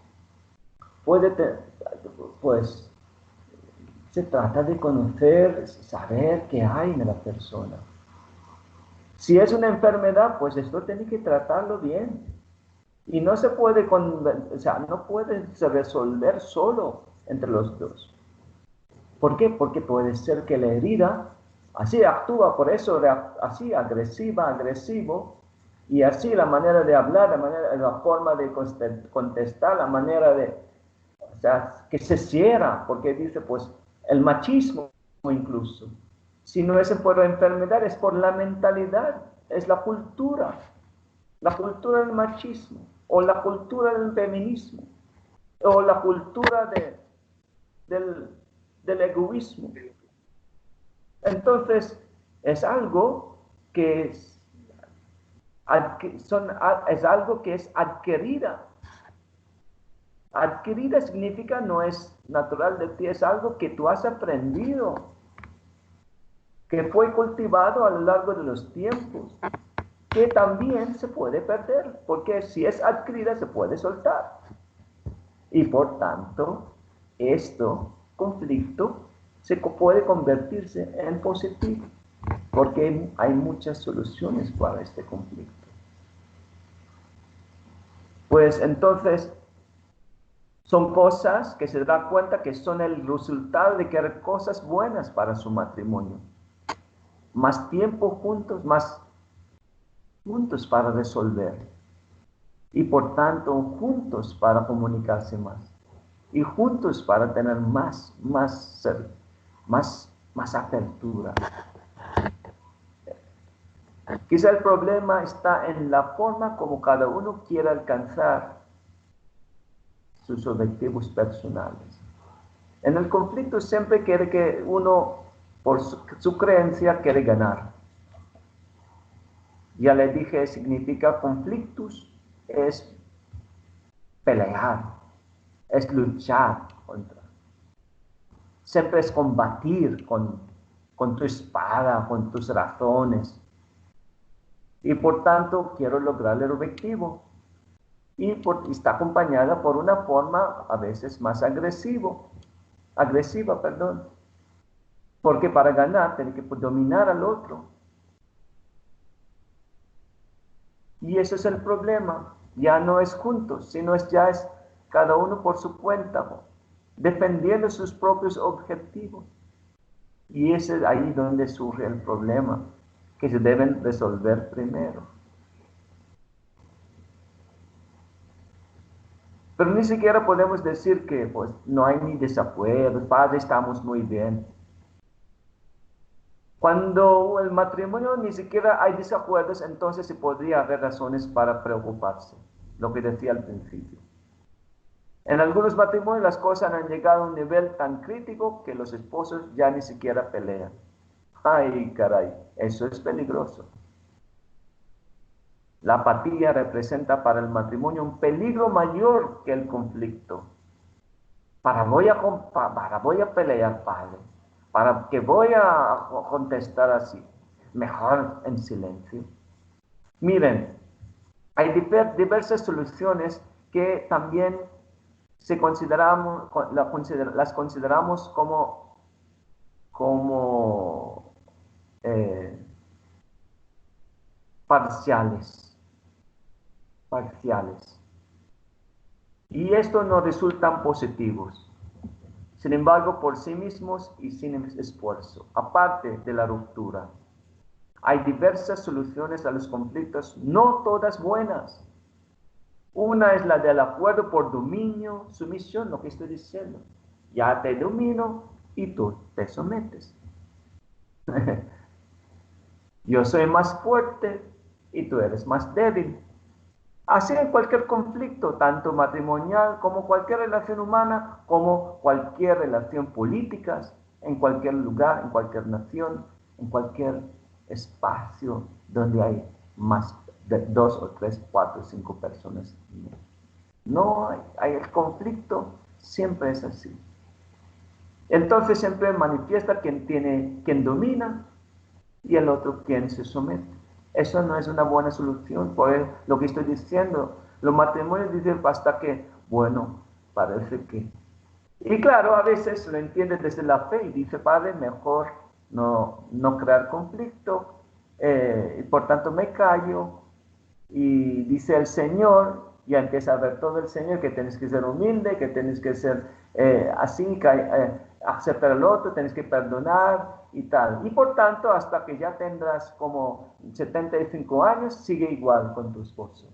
pues, se trata de conocer, saber qué hay en la persona. Si es una enfermedad, pues esto tiene que tratarlo bien. Y no se puede, no puede resolver solo entre los dos. ¿Por qué? Porque puede ser que la herida así actúa, por eso así agresivo, y así la manera de hablar, la forma de contestar, la manera de, que se cierra, porque dice, pues, el machismo incluso. Si no es por la enfermedad, es por la mentalidad, es la cultura del machismo, o la cultura del feminismo, o la cultura del egoísmo. Entonces, es algo que es algo que es adquirida. Adquirida significa no es natural de ti, es algo que tú has aprendido, que fue cultivado a lo largo de los tiempos, que también se puede perder, porque si es adquirida se puede soltar. Y por tanto, conflicto, se puede convertirse en positivo, porque hay muchas soluciones para este conflicto. Pues entonces, son cosas que se da cuenta que son el resultado de querer cosas buenas para su matrimonio. Más tiempo juntos, más juntos para resolver. Y por tanto, juntos para comunicarse más. Y juntos para tener más apertura. Quizá el problema está en la forma como cada uno quiere alcanzar sus objetivos personales. En el conflicto siempre quiere que uno, por su creencia, quiere ganar. Ya le dije, significa conflictos, es pelear, es luchar contra. Siempre es combatir con tu espada, con tus razones. Y por tanto, quiero lograr el objetivo. Y está acompañada por una forma a veces más agresiva, porque para ganar tiene que dominar al otro. Y ese es el problema, ya no es juntos, sino ya es cada uno por su cuenta, defendiendo sus propios objetivos. Y ese es ahí donde surge el problema, que se deben resolver primero. Pero ni siquiera podemos decir que pues, no hay ni desacuerdos, padre, estamos muy bien. Cuando el matrimonio ni siquiera hay desacuerdos, entonces se podría haber razones para preocuparse, lo que decía al principio. En algunos matrimonios las cosas han llegado a un nivel tan crítico que los esposos ya ni siquiera pelean. Ay, caray, eso es peligroso. La apatía representa para el matrimonio un peligro mayor que el conflicto. Voy a pelear, padre. ¿Para qué voy a contestar así? Mejor en silencio. Miren, hay diversas soluciones que también las consideramos como parciales. Y esto no resultan positivos. Sin embargo, por sí mismos y sin esfuerzo, aparte de la ruptura, hay diversas soluciones a los conflictos, no todas buenas. Una es la del acuerdo por dominio, sumisión, lo que estoy diciendo. Ya te domino y tú te sometes. Yo soy más fuerte y tú eres más débil. Así en cualquier conflicto, tanto matrimonial como cualquier relación humana, como cualquier relación política, en cualquier lugar, en cualquier nación, en cualquier espacio donde hay más de 2 o 3, 4, 5 personas. No hay el conflicto, siempre es así. Entonces siempre manifiesta quien domina y el otro quien se somete. Eso no es una buena solución, por lo que estoy diciendo. Los matrimonios dicen hasta que, bueno, parece que... Y claro, a veces lo entiende desde la fe y dice, padre, mejor no crear conflicto, y por tanto me callo, y dice el Señor, ya empieza a ver todo el Señor, que tienes que ser humilde, que tienes que ser así, aceptar al otro, tienes que perdonar y tal. Y por tanto, hasta que ya tendrás como 75 años, sigue igual con tu esposo.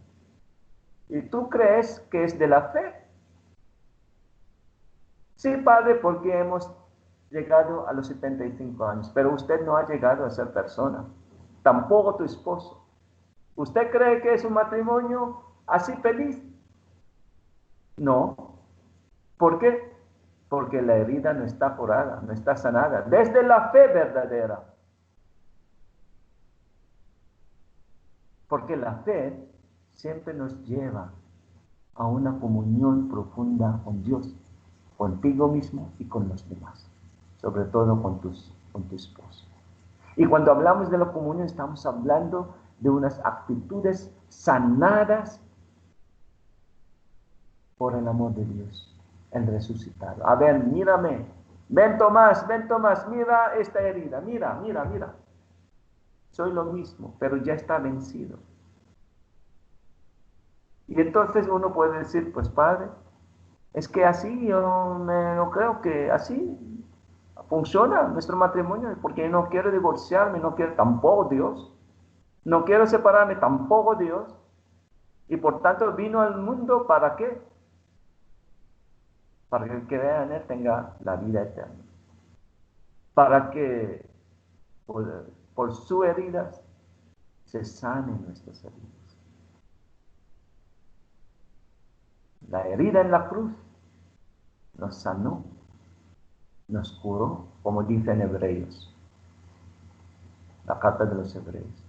¿Y tú crees que es de la fe? Sí, padre, porque hemos llegado a los 75 años, pero usted no ha llegado a ser persona, tampoco tu esposo. ¿Usted cree que es un matrimonio así feliz? No. ¿Por qué? Porque la herida no está curada, no está sanada, desde la fe verdadera. Porque la fe siempre nos lleva a una comunión profunda con Dios, contigo mismo y con los demás, sobre todo con tu esposo. Y cuando hablamos de la comunión, estamos hablando de unas actitudes sanadas por el amor de Dios, el resucitado. A ver, mírame, ven Tomás, mira esta herida, mira. Soy lo mismo, pero ya está vencido. Y entonces uno puede decir, pues Padre, es que así yo no creo que así funciona nuestro matrimonio, porque no quiero divorciarme, no quiero tampoco Dios, no quiero separarme tampoco Dios, y por tanto vino al mundo ¿para qué? Para que el que crea en Él tenga la vida eterna, para que por sus heridas se sanen nuestras heridas. La herida en la cruz nos sanó, nos curó, como dice en Hebreos, la carta de los Hebreos.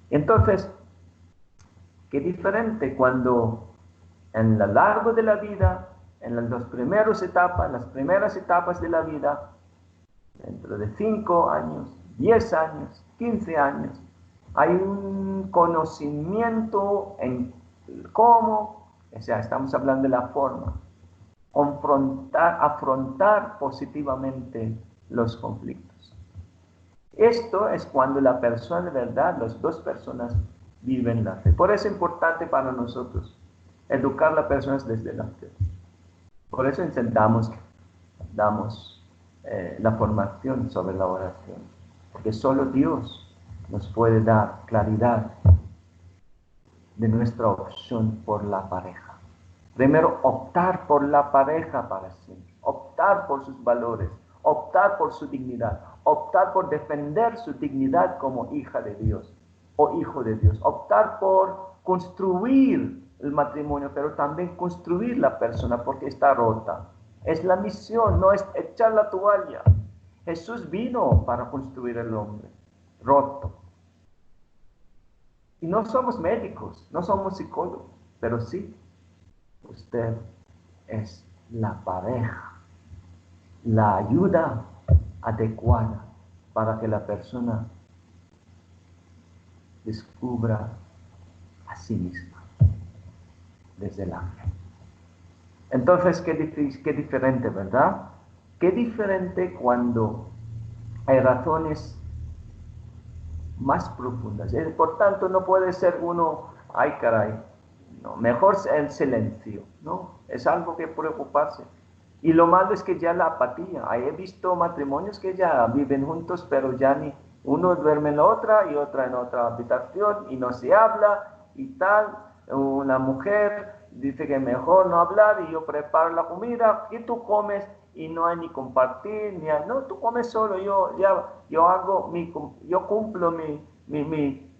Entonces, qué diferente cuando en lo largo de la vida, en las primeras etapas de la vida, dentro de 5 años, 10 años, 15 años, hay un conocimiento en cómo, o sea, estamos hablando de la forma, afrontar positivamente los conflictos. Esto es cuando la persona de verdad, las dos personas viven la fe. Por eso es importante para nosotros educar a las personas desde la fe. Por eso damos la formación sobre la oración, porque solo Dios nos puede dar claridad de nuestra opción por la pareja. Primero, optar por la pareja para siempre, optar por sus valores, optar por su dignidad, optar por defender su dignidad como hija de Dios o hijo de Dios, optar por construir el matrimonio, pero también construir la persona porque está rota. Es la misión, no es echar la toalla. Jesús vino para construir el hombre roto. Y no somos médicos, no somos psicólogos, pero sí, usted es la pareja, la ayuda adecuada para que la persona descubra a sí misma desde la fe. Entonces, qué diferente, ¿verdad? Qué diferente cuando hay razones más profundas. Por tanto, no puede ser uno, ay caray, no, mejor el silencio, ¿no? Es algo que preocuparse. Y lo malo es que ya la apatía. He visto matrimonios que ya viven juntos, pero ya ni uno duerme en la otra y otra en otra habitación y no se habla y tal. Una mujer dice que mejor no hablar y yo preparo la comida y tú comes y no hay ni compartir, no, tú comes solo, yo cumplo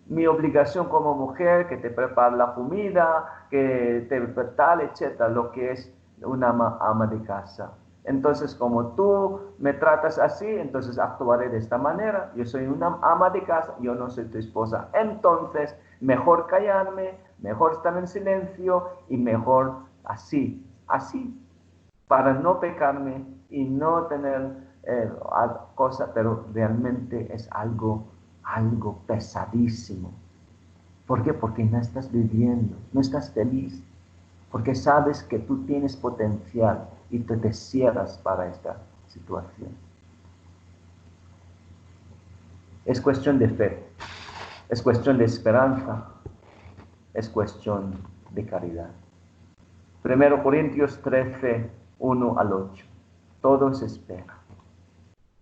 mi obligación como mujer, que te prepara la comida, que te tal, etcétera, lo que es una ama de casa. Entonces, como tú me tratas así, entonces actuaré de esta manera. Yo soy una ama de casa, yo no soy tu esposa. Entonces, mejor callarme, mejor estar en silencio y mejor así, para no pecarme y no tener cosas, pero realmente es algo pesadísimo. ¿Por qué? Porque no estás viviendo, no estás feliz, porque sabes que tú tienes potencial y te cierras para esta situación. Es cuestión de fe, es cuestión de esperanza, es cuestión de caridad. 1 Corintios 13, 1 al 8. Todo se espera.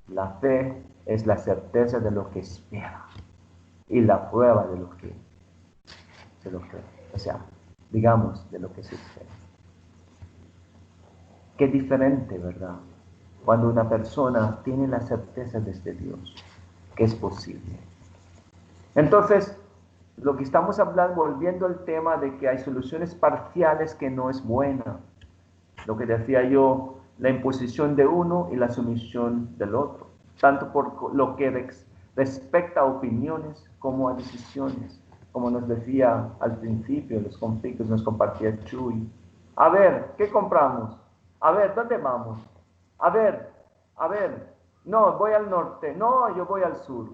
La fe es la certeza de lo que espera y la prueba de lo que o sea, digamos, de lo que se espera. Qué diferente, ¿verdad? cuando una persona tiene la certeza desde Dios que es posible. Entonces, lo que estamos hablando, volviendo al tema de que hay soluciones parciales que no es buena. Lo que decía yo, la imposición de uno y la sumisión del otro, tanto por lo que respecta a opiniones como a decisiones. Como nos decía al principio, los conflictos nos compartía Chuy. A ver, ¿qué compramos? A ver, ¿dónde vamos? A ver, no, voy al norte, no, yo voy al sur.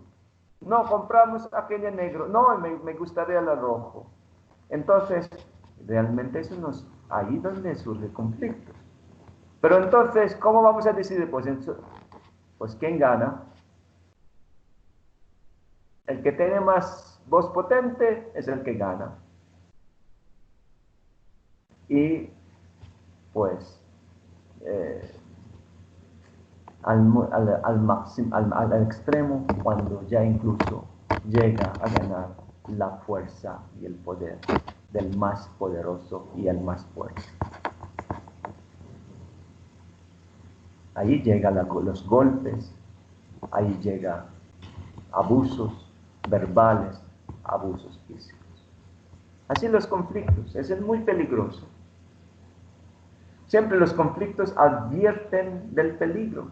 No, compramos aquella negro, no, me gustaría el rojo. Entonces, realmente eso nos, ahí donde surge el conflicto. Pero entonces, ¿cómo vamos a decidir? Pues ¿quién gana? El que tiene más voz potente es el que gana. Y pues al extremo, cuando ya incluso llega a ganar la fuerza y el poder del más poderoso y el más fuerte. Ahí llegan los golpes, ahí llegan abusos verbales, abusos físicos. Así los conflictos, es muy peligroso. Siempre los conflictos advierten del peligro.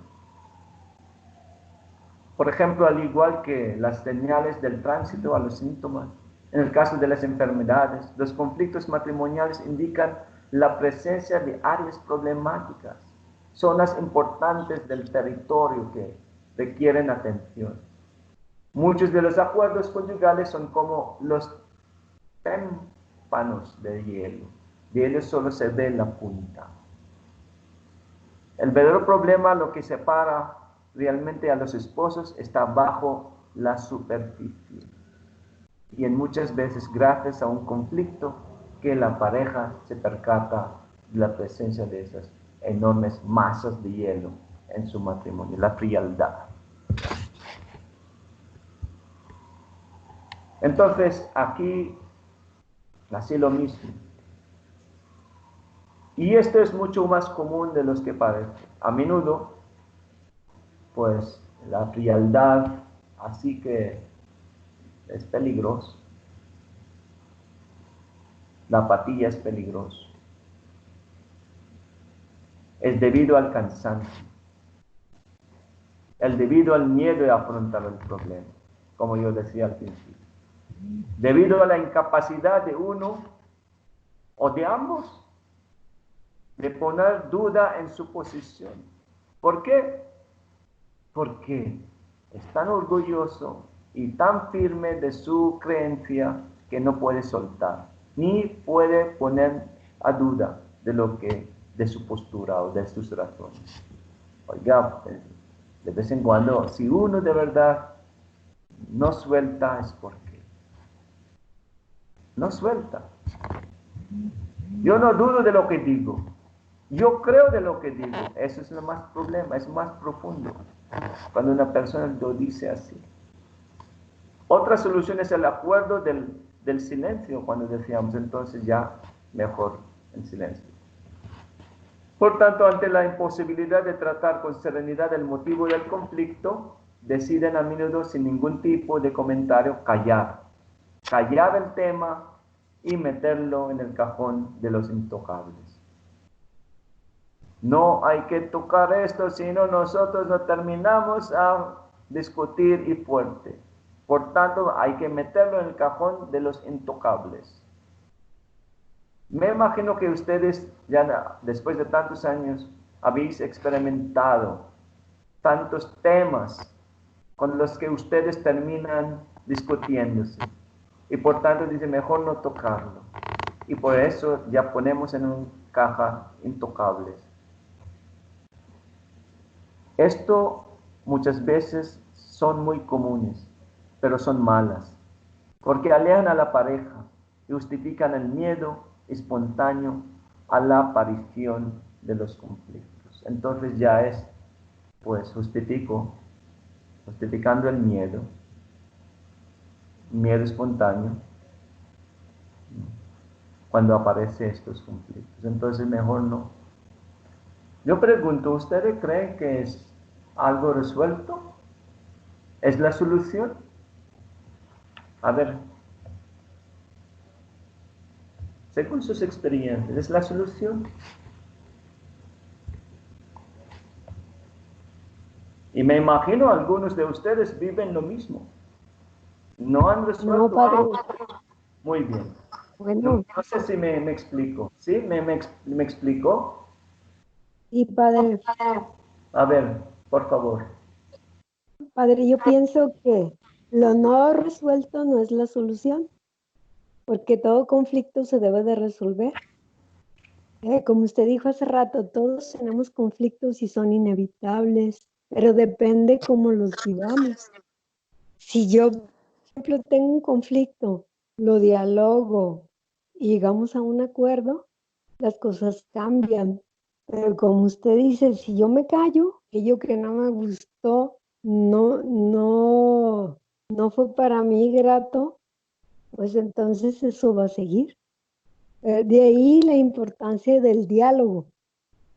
Por ejemplo, al igual que las señales del tránsito a los síntomas, en el caso de las enfermedades, los conflictos matrimoniales indican la presencia de áreas problemáticas, zonas importantes del territorio que requieren atención. Muchos de los acuerdos conyugales son como los témpanos de hielo. De ellos solo se ve la punta. El verdadero problema, lo que separa realmente a los esposos, está bajo la superficie. Y en muchas veces, gracias a un conflicto, que la pareja se percata de la presencia de esas enormes masas de hielo en su matrimonio, la frialdad. Entonces, aquí, así lo mismo. Y esto es mucho más común de los que parece. A menudo, pues, la frialdad, así que es peligroso. La apatía es peligroso. Es debido al cansancio. Es debido al miedo de afrontar el problema, como yo decía al principio. Debido a la incapacidad de uno o de ambos de poner duda en su posición. ¿Por qué? Porque es tan orgulloso y tan firme de su creencia que no puede soltar, ni puede poner a duda de su postura o de sus razones. Oiga, de vez en cuando, si uno de verdad no suelta, es porque no suelta. Yo no dudo de lo que digo. Yo creo de lo que digo. Eso es lo más problema, es más profundo. Cuando una persona lo dice así. Otra solución es el acuerdo del silencio, cuando decíamos, entonces ya mejor en silencio. Por tanto, ante la imposibilidad de tratar con serenidad el motivo del conflicto, deciden a menudo sin ningún tipo de comentario callar el tema y meterlo en el cajón de los intocables. No hay que tocar esto, sino nosotros no terminamos a discutir y fuerte. Por tanto, hay que meterlo en el cajón de los intocables. Me imagino que ustedes ya después de tantos años habéis experimentado tantos temas con los que ustedes terminan discutiéndose. Y por tanto dice, mejor no tocarlo. Y por eso ya ponemos en una caja intocables. Esto muchas veces son muy comunes, pero son malas, porque alejan a la pareja y justifican el miedo espontáneo a la aparición de los conflictos. Entonces ya es, pues, justificando el miedo espontáneo, cuando aparecen estos conflictos. Entonces mejor no. Yo pregunto, ¿ustedes creen que es algo resuelto? ¿Es la solución? A ver, según sus experiencias, ¿es la solución? Y me imagino algunos de ustedes viven lo mismo. No han
No,
resuelto
padre.
algo. Muy bien.
Bueno,
No sé si me explico. ¿Sí? ¿Me explico?
sí, padre.
A ver, por favor.
Padre, yo pienso que lo no resuelto no es la solución, porque todo conflicto se debe de resolver. Como usted dijo hace rato, todos tenemos conflictos y son inevitables, pero depende cómo los vivamos. Si yo, por ejemplo, tengo un conflicto, lo dialogo y llegamos a un acuerdo, las cosas cambian. Pero como usted dice, si yo me callo, aquello que no me gustó, no fue para mí grato, pues entonces eso va a seguir. De ahí la importancia del diálogo.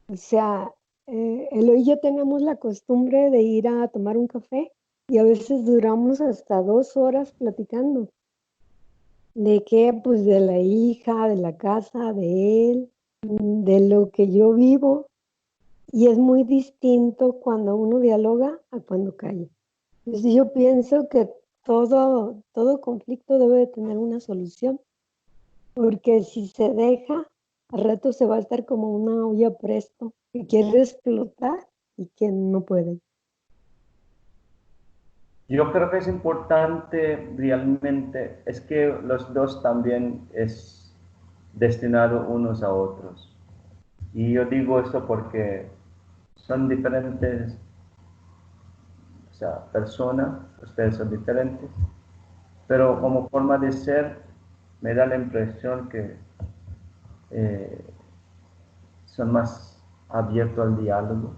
O sea, Eloy y yo tenemos la costumbre de ir a tomar un café y a veces duramos hasta 2 horas platicando. ¿De qué? Pues de la hija, de la casa, de él, de lo que yo vivo. Y es muy distinto cuando uno dialoga a cuando calla. Entonces yo pienso que todo conflicto debe de tener una solución, porque si se deja, al rato se va a estar como una olla presto que quiere explotar y que no puede.
Yo creo que es importante realmente, es que los dos también es destinado unos a otros. Y yo digo esto porque son diferentes, o sea, personas, ustedes son diferentes, pero como forma de ser me da la impresión que eh, son más abiertos al diálogo,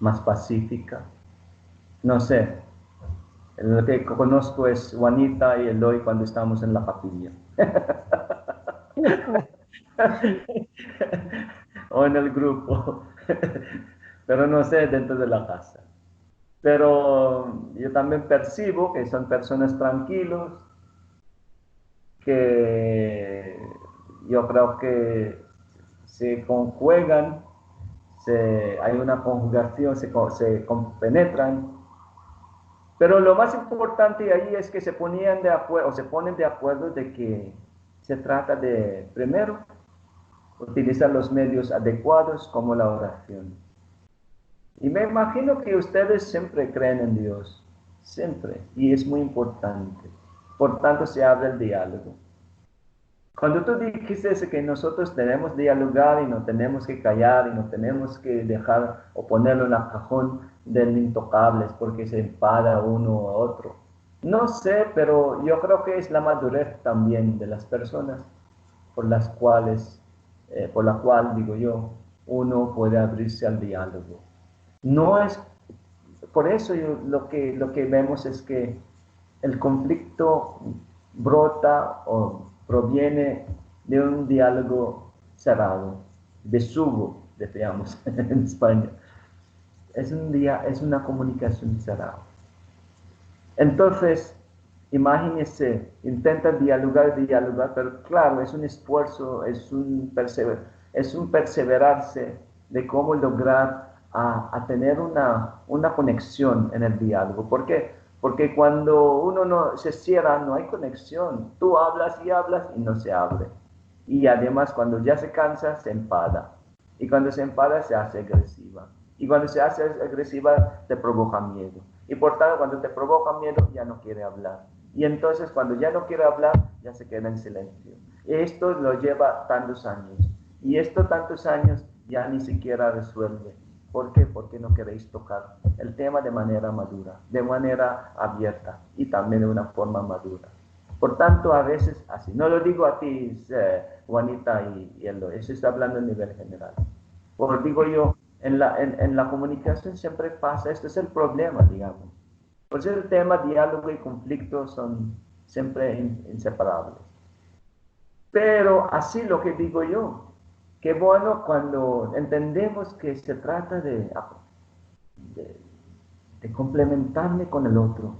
más pacífica. No sé, lo que conozco es Juanita y Eloy cuando estamos en la capilla. O en el grupo, pero no sé dentro de la casa. Pero yo también percibo que son personas tranquilos, que yo creo que se conjugan, hay una conjugación, se compenetran. Pero lo más importante ahí es que se ponían de acuerdo, o se ponen de acuerdo de que se trata de, primero, utilizar los medios adecuados como la oración. Y me imagino que ustedes siempre creen en Dios, siempre, y es muy importante. Por tanto, se abre el diálogo. Cuando tú dijiste que nosotros tenemos que dialogar y no tenemos que callar y no tenemos que dejar o ponerlo en el cajón del intocables porque se enfada uno a otro. No sé, pero yo creo que es la madurez también de las personas por las cuales, por la cual, digo yo, uno puede abrirse al diálogo. No es, por eso lo que vemos es que el conflicto brota o proviene de un diálogo cerrado, besugo, decíamos en España. Es una comunicación cerrada. Entonces, imagínese, intenta dialogar, pero claro, es un esfuerzo, es un perseverarse de cómo lograr a tener una conexión en el diálogo. ¿Por qué? Porque cuando uno no se cierra, no hay conexión. Tú hablas y no se abre. Y además, cuando ya se cansa, se enfada. Y cuando se enfada, se hace agresiva. Y cuando se hace agresiva, te provoca miedo. Y por tanto, cuando te provoca miedo, ya no quiere hablar. Y entonces, cuando ya no quiere hablar, ya se queda en silencio. Esto lo lleva tantos años. Y esto tantos años ya ni siquiera resuelve. ¿Por qué? Porque no queréis tocar el tema de manera madura, de manera abierta y también de una forma madura. Por tanto, a veces así. No lo digo a ti, Juanita y Eloy, eso está hablando a nivel general. Por digo yo, en la comunicación siempre pasa, este es el problema, digamos. Por eso el tema diálogo y conflicto son siempre inseparables. Pero así lo que digo yo, qué bueno cuando entendemos que se trata de complementarme con el otro,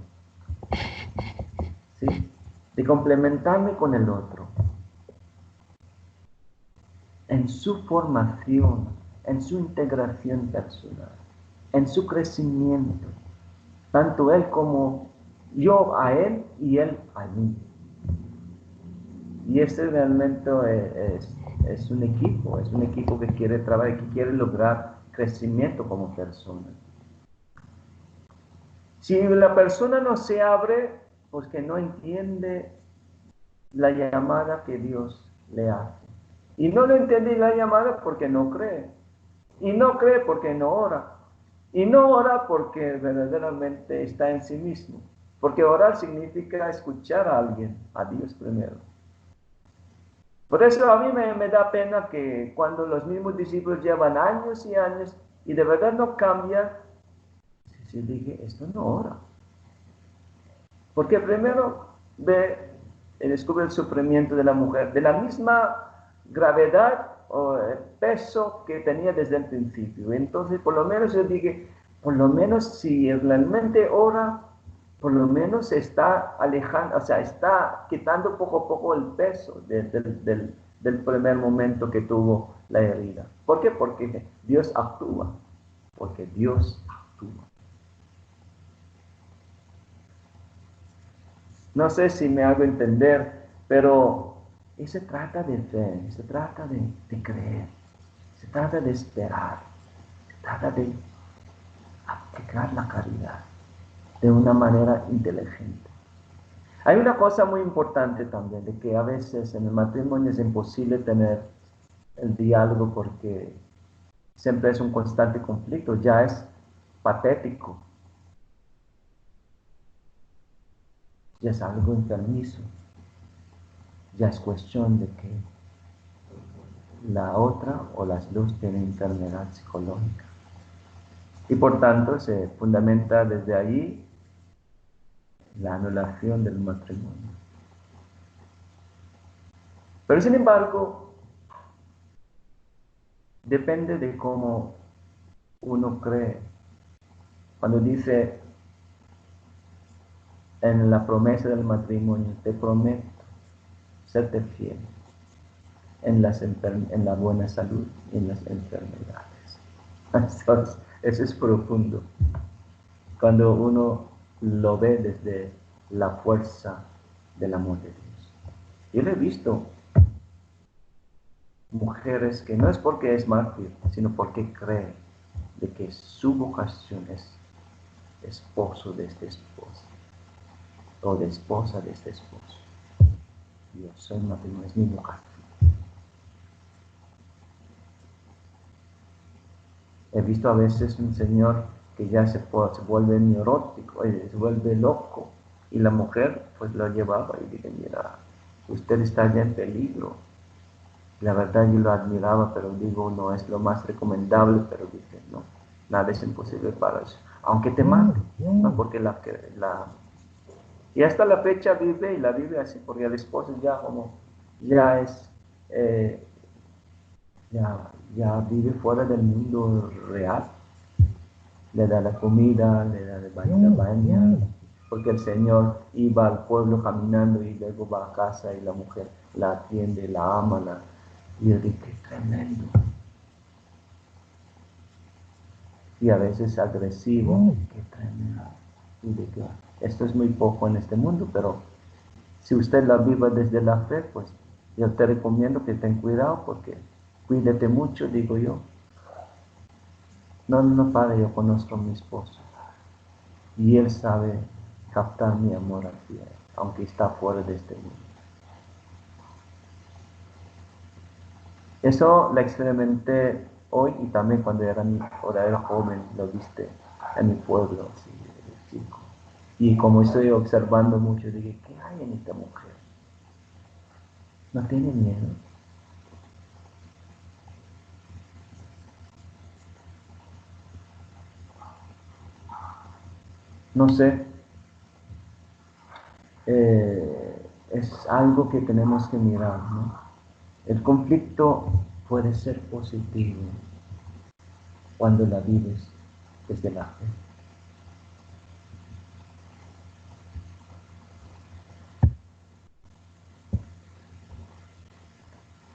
¿sí? De complementarme con el otro en su formación, en su integración personal, en su crecimiento, tanto él como yo a él y él a mí. Y ese realmente es un equipo que quiere trabajar, que quiere lograr crecimiento como persona. Si la persona no se abre, pues que no entiende la llamada que Dios le hace. Y no le entiende la llamada porque no cree. Y no cree porque no ora. Y no ora porque verdaderamente está en sí mismo. Porque orar significa escuchar a alguien, a Dios primero. Por eso a mí me da pena que cuando los mismos discípulos llevan años y años y de verdad no cambian, si dije, esto no ora. Porque primero ve y descubre el sufrimiento de la mujer, de la misma gravedad o peso que tenía desde el principio. Entonces, por lo menos yo dije, por lo menos si realmente ora, por lo menos se está alejando, o sea, está quitando poco a poco el peso del primer momento que tuvo la herida. ¿Por qué? Porque Dios actúa. Porque Dios actúa. No sé si me hago entender, pero se trata de fe, se trata de creer, se trata de esperar, se trata de aplicar la caridad de una manera inteligente. Hay una cosa muy importante también, de que a veces en el matrimonio es imposible tener el diálogo porque siempre es un constante conflicto, ya es patético, ya es algo enfermizo, ya es cuestión de que la otra o las dos tienen enfermedad psicológica. Y por tanto se fundamenta desde ahí la anulación del matrimonio. Pero sin embargo, depende de cómo uno cree. Cuando dice en la promesa del matrimonio, te prometo serte fiel en la buena salud y en las enfermedades. Entonces, eso es profundo. Cuando uno lo ve desde la fuerza del amor de Dios. Yo he visto mujeres que no es porque es mártir, sino porque cree de que su vocación es esposo de este esposo o de esposa de este esposo. Yo soy matrimonio, es mi vocación. He visto a veces un señor que ya se vuelve neurótico, se vuelve loco, y la mujer pues lo llevaba y dije, mira, usted está ya en peligro. La verdad yo lo admiraba, pero digo, no es lo más recomendable, pero dije, no, nada es imposible para eso. Aunque te mate, ¿no? Porque y hasta la fecha vive, y la vive así, porque el esposo ya es, ya vive fuera del mundo real. Le da la comida, le da la baña, porque el Señor iba al pueblo caminando y luego va a casa y la mujer la atiende, la ama, y yo dije, qué tremendo. Y a veces agresivo, qué tremendo. Y dije, esto es muy poco en este mundo, pero si usted la vive desde la fe, pues yo te recomiendo que ten cuidado, porque cuídate mucho, digo yo. No, padre, yo conozco a mi esposo. Y él sabe captar mi amor hacia él, aunque está fuera de este mundo. Eso lo experimenté hoy y también cuando era joven, lo viste en mi pueblo, así, de chico. Y como estoy observando mucho, dije, ¿qué hay en esta mujer? ¿No tiene miedo? No sé, es algo que tenemos que mirar, ¿no? El conflicto puede ser positivo cuando la vives desde la fe.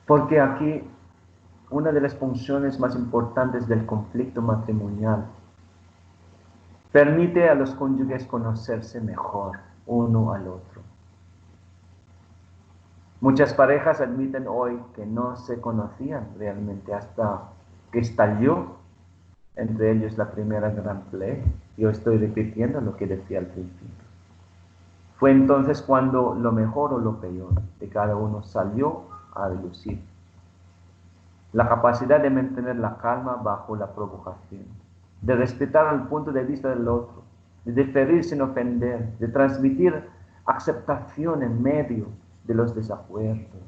Porque aquí una de las funciones más importantes del conflicto matrimonial permite a los cónyuges conocerse mejor uno al otro. Muchas parejas admiten hoy que no se conocían realmente hasta que estalló entre ellos la primera gran pelea. Yo estoy repitiendo lo que decía al principio. Fue entonces cuando lo mejor o lo peor de cada uno salió a relucir. La capacidad de mantener la calma bajo la provocación, de respetar el punto de vista del otro, de diferir sin ofender, de transmitir aceptación en medio de los desacuerdos.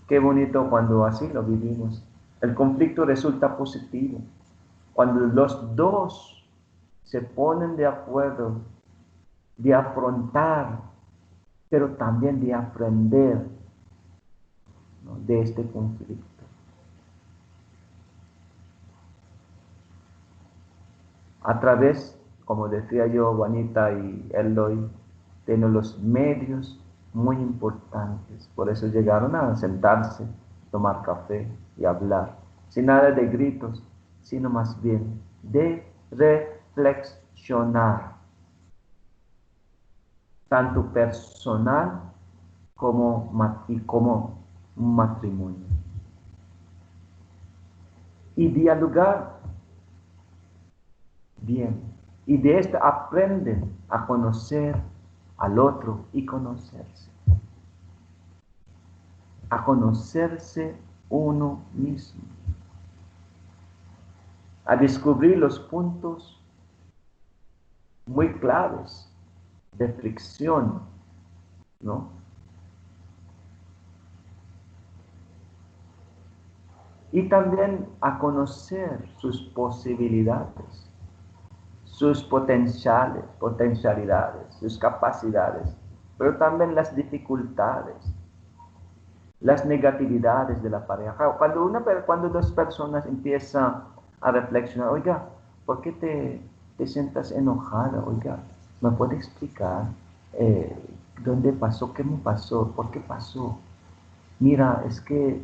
Qué bonito cuando así lo vivimos. El conflicto resulta positivo. Cuando los dos se ponen de acuerdo de afrontar, pero también de aprender, ¿no?, de este conflicto. A través, como decía yo, Juanita y Eloy, tienen los medios muy importantes. Por eso llegaron a sentarse, tomar café y hablar, sin nada de gritos, sino más bien de reflexionar, tanto personal como un matrimonio. Y dialogar bien. Y de esto aprenden a conocer al otro y conocerse. A conocerse uno mismo. A descubrir los puntos muy claves de fricción, ¿no? Y también a conocer sus posibilidades, sus potencialidades, sus capacidades, pero también las dificultades, las negatividades de la pareja. Cuando dos personas empiezan a reflexionar, oiga, ¿por qué te sientas enojada? Oiga, ¿me puede explicar dónde pasó? ¿Qué me pasó? ¿Por qué pasó? Mira, es que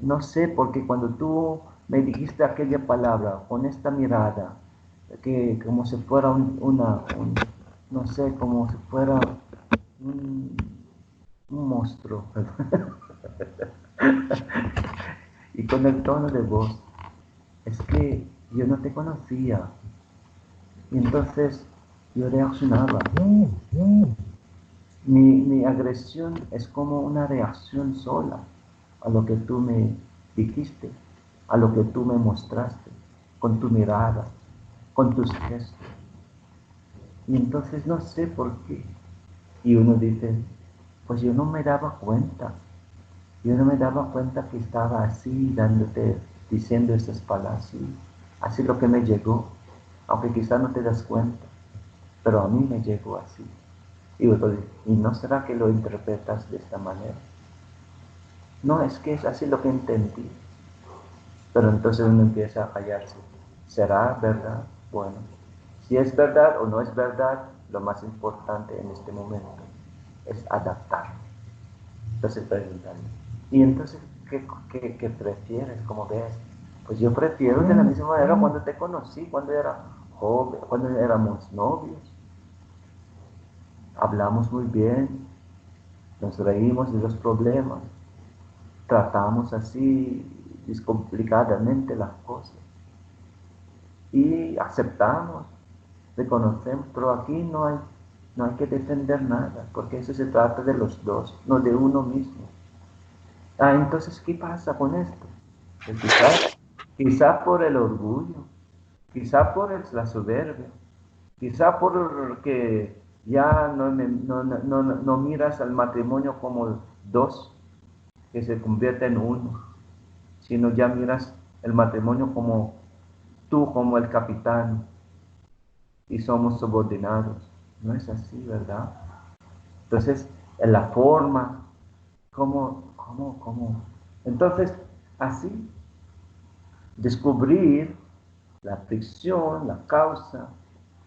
no sé, porque cuando tú me dijiste aquella palabra con esta mirada, que como si fuera no sé, como si fuera un monstruo, y con el tono de voz, es que yo no te conocía, y entonces yo reaccionaba. Mi agresión es como una reacción sola a lo que tú me dijiste, a lo que tú me mostraste, con tu mirada, con tus gestos. Y entonces no sé por qué. Y uno dice, pues yo no me daba cuenta. Yo no me daba cuenta que estaba así, diciendo estas palabras, así lo que me llegó, aunque quizás no te das cuenta, pero a mí me llegó así. Y no será que lo interpretas de esta manera. No, es que es así lo que entendí. Pero entonces uno empieza a callarse. ¿Será verdad? Bueno, si es verdad o no es verdad, lo más importante en este momento es adaptar. Entonces preguntarle, ¿y entonces qué prefieres? ¿Cómo ves? Pues yo prefiero de la misma manera cuando te conocí, cuando era joven, cuando éramos novios. Hablamos muy bien, nos reímos de los problemas, tratamos así descomplicadamente las cosas y aceptamos, reconocemos, pero aquí no hay que defender nada, porque eso se trata de los dos, no de uno mismo. Entonces, ¿qué pasa con esto? Pues quizá por el orgullo, quizá por la soberbia, quizá por que ya no miras al matrimonio como dos que se convierten en uno, sino ya miras el matrimonio como tú, como el capitán, y somos subordinados. No es así, ¿verdad? Entonces, en la forma, ¿cómo Entonces, así, descubrir la fricción, la causa,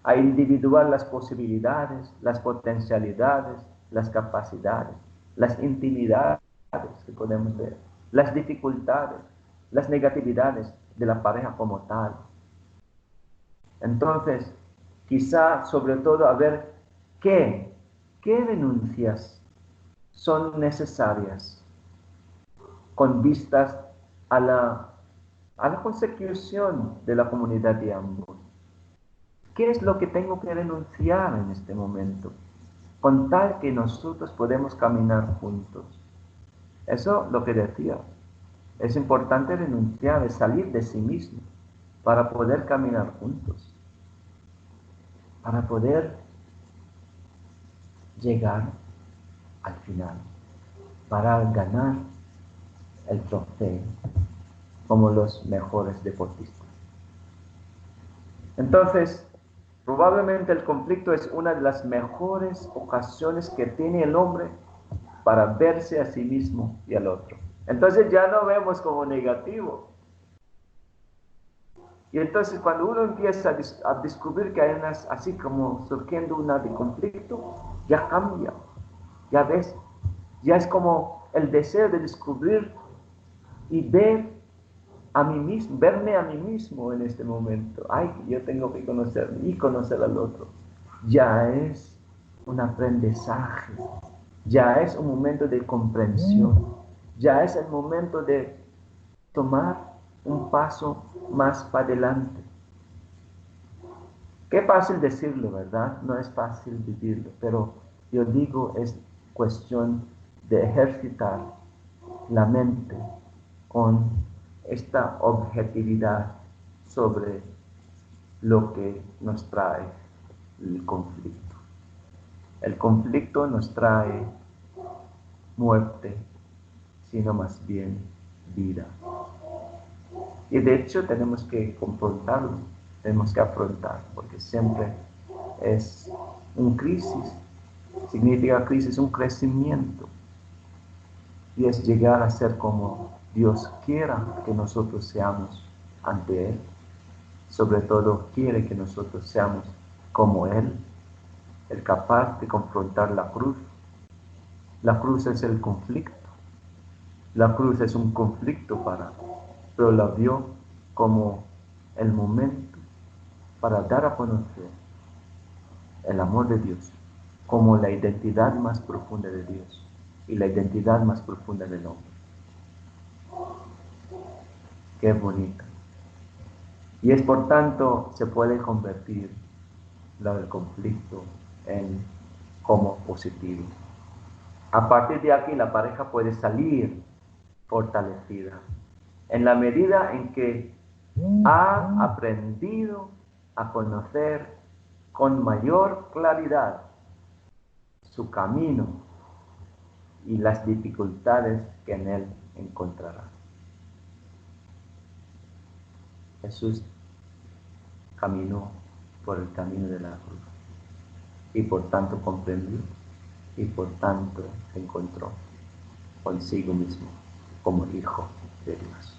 a individuar las posibilidades, las potencialidades, las capacidades, las intimidades que podemos ver, las dificultades, las negatividades de la pareja como tal. Entonces, quizá sobre todo a ver qué denuncias son necesarias con vistas a la consecución de la comunidad de ambos. ¿Qué es lo que tengo que renunciar en este momento? Con tal que nosotros podemos caminar juntos. Eso lo que decía. Es importante renunciar, es salir de sí mismo para poder caminar juntos. Para poder llegar al final. Para ganar el trofeo como los mejores deportistas. Entonces, probablemente el conflicto es una de las mejores ocasiones que tiene el hombre para verse a sí mismo y al otro. Entonces ya no vemos como negativo. Y entonces cuando uno empieza a descubrir que hay unas, así como surgiendo una de conflicto, ya cambia. Ya ves, ya es como el deseo de descubrir y ver a mí mismo, verme a mí mismo en este momento. Ay, yo tengo que conocerme y conocer al otro. Ya es un aprendizaje, ya es un momento de comprensión, ya es el momento de tomar un paso más para adelante. Qué fácil decirlo, ¿verdad? No es fácil vivirlo, pero yo digo es cuestión de ejercitar la mente con esta objetividad sobre lo que nos trae el conflicto. El conflicto nos trae muerte, sino más bien vida. Y de hecho tenemos que confrontarlo, tenemos que afrontar, porque siempre es un crisis, significa crisis, un crecimiento. Y es llegar a ser como Dios quiera que nosotros seamos ante Él. Sobre todo quiere que nosotros seamos como Él, el capaz de confrontar la cruz. La cruz es el conflicto. La cruz es un conflicto pero la vio como el momento para dar a conocer el amor de Dios, como la identidad más profunda de Dios y la identidad más profunda del hombre. Qué bonito. Y es por tanto, se puede convertir el conflicto en como positivo. A partir de aquí la pareja puede salir fortalecida en la medida en que ha aprendido a conocer con mayor claridad su camino y las dificultades que en él encontrará. Jesús caminó por el camino de la cruz y por tanto comprendió y por tanto se encontró consigo mismo como hijo de Dios.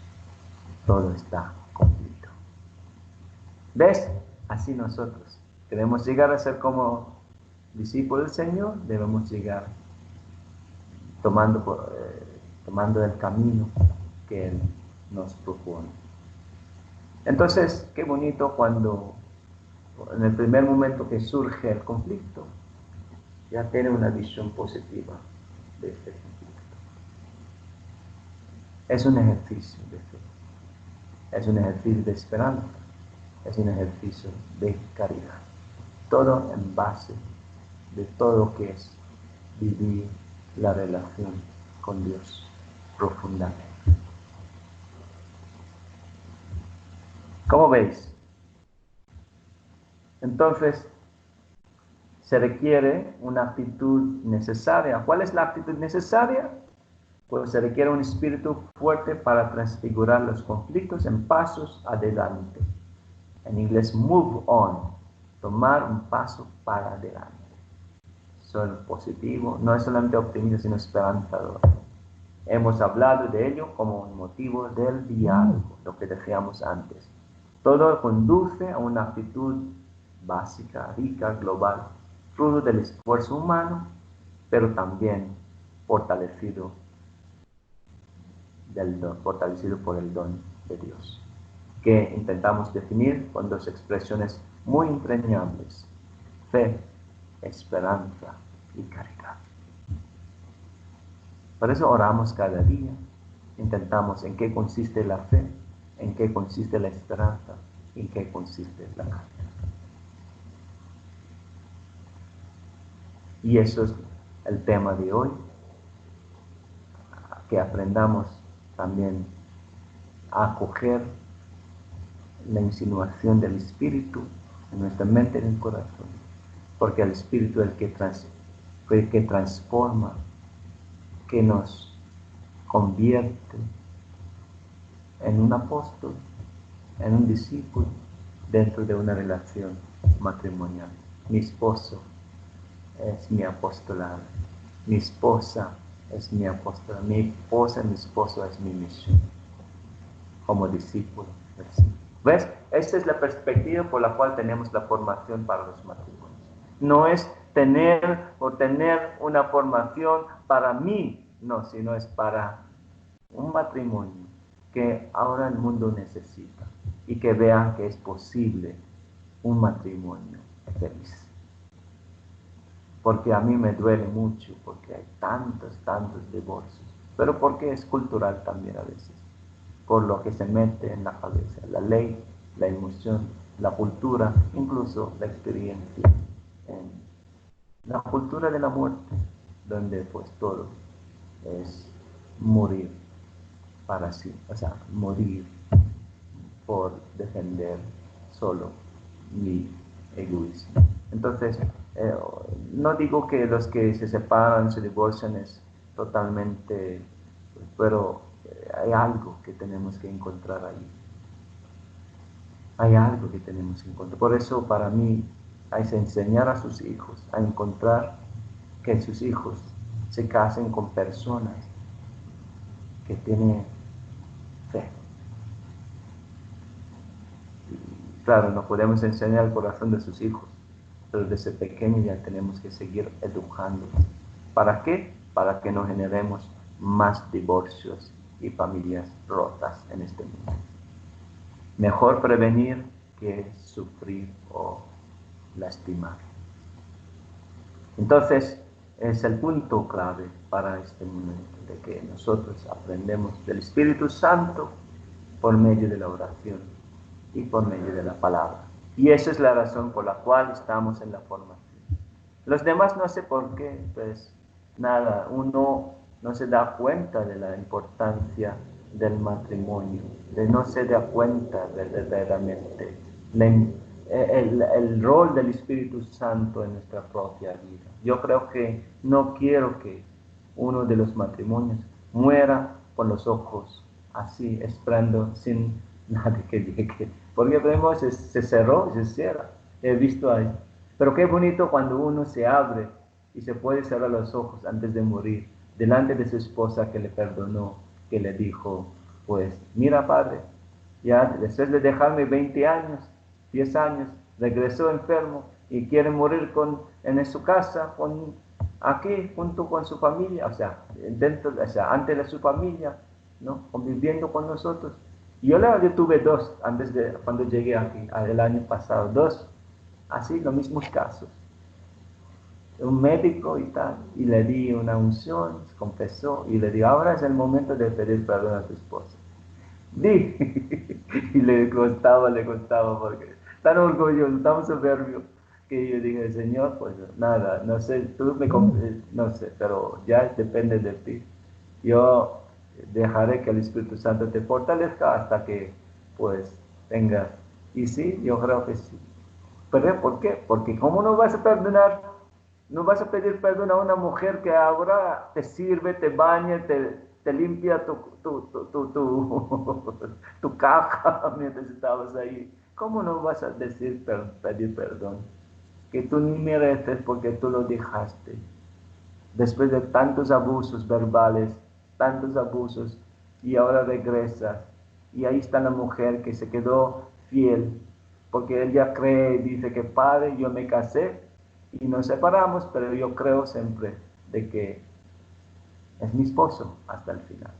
Todo está completo. ¿Ves? Así nosotros queremos llegar a ser como discípulos del Señor, debemos llegar tomando el camino que Él nos propone. Entonces, qué bonito cuando en el primer momento que surge el conflicto, ya tiene una visión positiva de este conflicto. Es un ejercicio de fe, es un ejercicio de esperanza, es un ejercicio de caridad. Todo en base de todo lo que es vivir la relación con Dios profundamente. ¿Cómo veis? Entonces, se requiere una actitud necesaria. ¿Cuál es la actitud necesaria? Pues se requiere un espíritu fuerte para transfigurar los conflictos en pasos adelante. En inglés, move on, tomar un paso para adelante. Eso es positivo, no es solamente optimista, sino esperanzador. Hemos hablado de ello como un motivo del diálogo, lo que decíamos antes. Todo conduce a una actitud básica, rica, global, fruto del esfuerzo humano, pero también fortalecido por el don de Dios, que intentamos definir con dos expresiones muy entrañables: fe, esperanza y caridad. Por eso oramos cada día, intentamos en qué consiste la fe, en qué consiste la esperanza y en qué consiste la caridad. Y eso es el tema de hoy, que aprendamos también a acoger la insinuación del Espíritu en nuestra mente y en el corazón, porque el Espíritu es el que transforma, que nos convierte en un apóstol, en un discípulo, dentro de una relación matrimonial. Mi esposo es mi apostolado, mi esposa es mi apostolado, mi esposa, mi esposo es mi misión, como discípulo del Señor. ¿Ves? Esta es la perspectiva por la cual tenemos la formación para los matrimonios. No es tener una formación para mí, no, sino es para un matrimonio que ahora el mundo necesita y que vean que es posible un matrimonio feliz. Porque a mí me duele mucho, porque hay tantos divorcios, pero porque es cultural también a veces, por lo que se mete en la cabeza, la ley, la emoción, la cultura, incluso la experiencia, en la cultura de la muerte, donde pues todo es morir para sí, o sea, morir por defender solo mi egoísmo. Entonces, no digo que los que se separan, se divorcian es totalmente, pero hay algo que tenemos que encontrar ahí. Hay algo que tenemos que encontrar. Por eso para mí hay que enseñar a sus hijos a encontrar que sus hijos se casen con personas que tienen fe. Claro, no podemos enseñar el corazón de sus hijos, pero desde pequeños ya tenemos que seguir educándolos. ¿Para qué? Para que no generemos más divorcios y familias rotas en este mundo. Mejor prevenir que sufrir o lastimar. Entonces, es el punto clave para este momento, de que nosotros aprendemos del Espíritu Santo por medio de la oración y por medio de la palabra. Y esa es la razón por la cual estamos en la formación. Los demás no sé por qué, pues nada, uno no se da cuenta de la importancia del matrimonio, no se da cuenta verdaderamente el rol del Espíritu Santo en nuestra propia vida. Yo creo que no quiero que uno de los matrimonios muera con los ojos así, esperando sin nada que llegue, porque vemos se cerró, se cierra, he visto ahí. Pero qué bonito cuando uno se abre y se puede cerrar los ojos antes de morir, delante de su esposa que le perdonó, que le dijo, pues, mira padre, ya después de dejarme 20 años, 10 años, regresó enfermo y quiere morir en su casa, aquí, junto con su familia, o sea, ante de su familia, ¿no? Conviviendo con nosotros. Y yo tuve dos, cuando llegué aquí, el año pasado, dos, así, los mismos casos. Un médico y tal, y le di una unción, confesó, y le di, ahora es el momento de pedir perdón a tu esposa. Y le costaba, porque tan orgulloso, tan soberbio, que yo dije, Señor, pues nada, no sé, no sé, pero ya depende de ti. Yo dejaré que el Espíritu Santo te fortalezca hasta que, pues, tengas. Y sí, yo creo que sí. ¿Pero por qué? Porque ¿cómo no vas a perdonar? No vas a pedir perdón a una mujer que ahora te sirve, te baña, te limpia tu caja mientras estabas ahí. ¿Cómo no vas a pedir perdón? Que tú ni mereces porque tú lo dejaste. Después de tantos abusos verbales tantos abusos y ahora regresa. Y ahí está la mujer que se quedó fiel, porque ella cree y dice que padre, yo me casé y nos separamos, pero yo creo siempre de que es mi esposo hasta el final.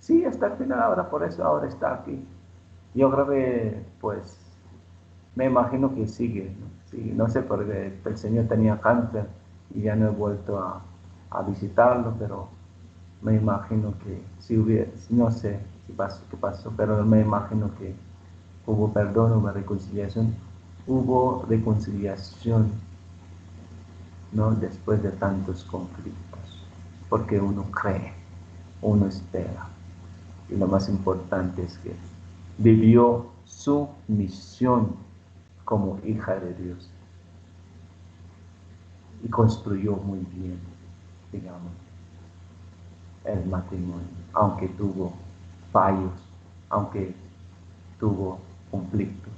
Sí, hasta el final, ahora por eso ahora está aquí. Yo creo que, pues, me imagino que sigue, ¿no? Sí, no sé, porque el Señor tenía cáncer y ya no he vuelto a visitarlo, pero me imagino que si hubiera, no sé si pasó, qué pasó, pero me imagino que hubo perdón, hubo reconciliación, ¿no? Después de tantos conflictos, porque uno cree, uno espera, y lo más importante es que vivió su misión como hija de Dios y construyó muy bien, digamos, el matrimonio, aunque tuvo fallos, aunque tuvo conflictos,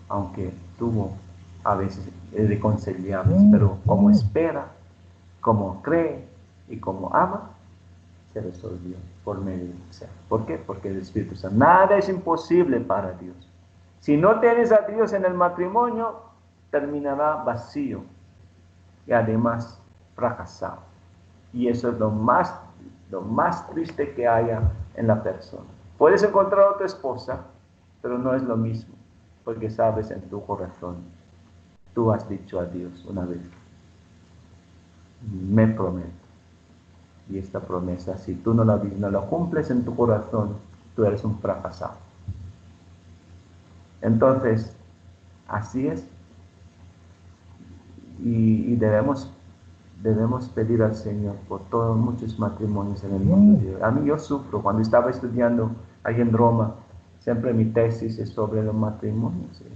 aunque tuvo a veces irreconciliables, pero como espera, como cree y como ama, se resolvió por medio del ser. ¿Por qué? Porque el Espíritu Santo. Nada es imposible para Dios. Si no tienes a Dios en el matrimonio, terminará vacío y además fracasado. Y eso es lo más triste que haya en la persona. Puedes encontrar a tu esposa, pero no es lo mismo, porque sabes en tu corazón, tú has dicho a Dios una vez, me prometo. Y esta promesa, si tú no la cumples en tu corazón, tú eres un fracasado. Entonces, así es. Y debemos pedir al Señor por todos muchos matrimonios en el mundo. A mí yo sufro cuando estaba estudiando ahí en Roma, siempre mi tesis es sobre los matrimonios, se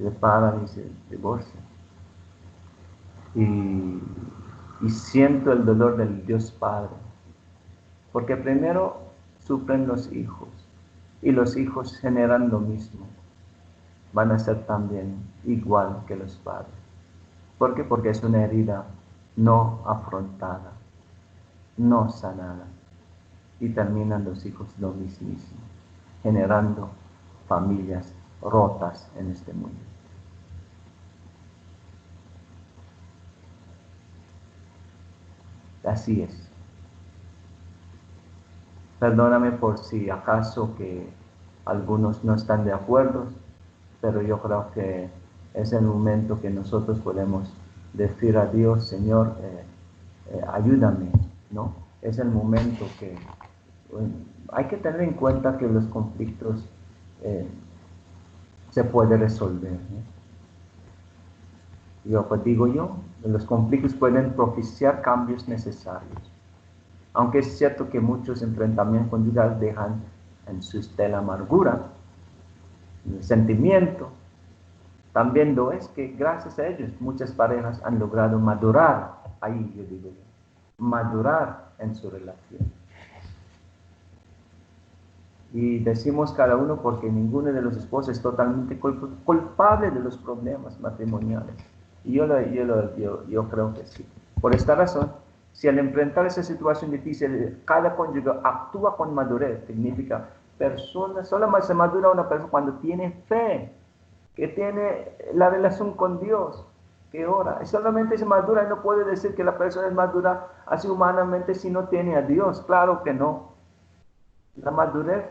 separan y se divorcian. Y siento el dolor del Dios Padre, porque primero sufren los hijos, y los hijos generan lo mismo, van a ser también igual que los padres. ¿Por qué? Porque es una herida no afrontada, no sanada, y terminan los hijos lo mismísimo, generando familias rotas en este mundo. Así es. Perdóname por si acaso que algunos no están de acuerdo, pero yo creo que es el momento que nosotros podemos decir a Dios, Señor, ayúdame, ¿no? Es el momento que hay que tener en cuenta que los conflictos se pueden resolver, ¿no? Pues digo yo, los conflictos pueden propiciar cambios necesarios. Aunque es cierto que muchos enfrentamientos conyugales dejan en su estela amargura, el sentimiento, también lo es que gracias a ellos muchas parejas han logrado madurar, ahí yo digo yo, madurar en su relación. Y decimos cada uno porque ninguno de los esposos es totalmente culpable de los problemas matrimoniales. Y yo creo que sí. Por esta razón, si al enfrentar esa situación difícil, cada cónyuge actúa con madurez, significa solamente se madura una persona cuando tiene fe, que tiene la relación con Dios, que ora. Solamente se madura y no puede decir que la persona es madura así humanamente si no tiene a Dios. Claro que no. La madurez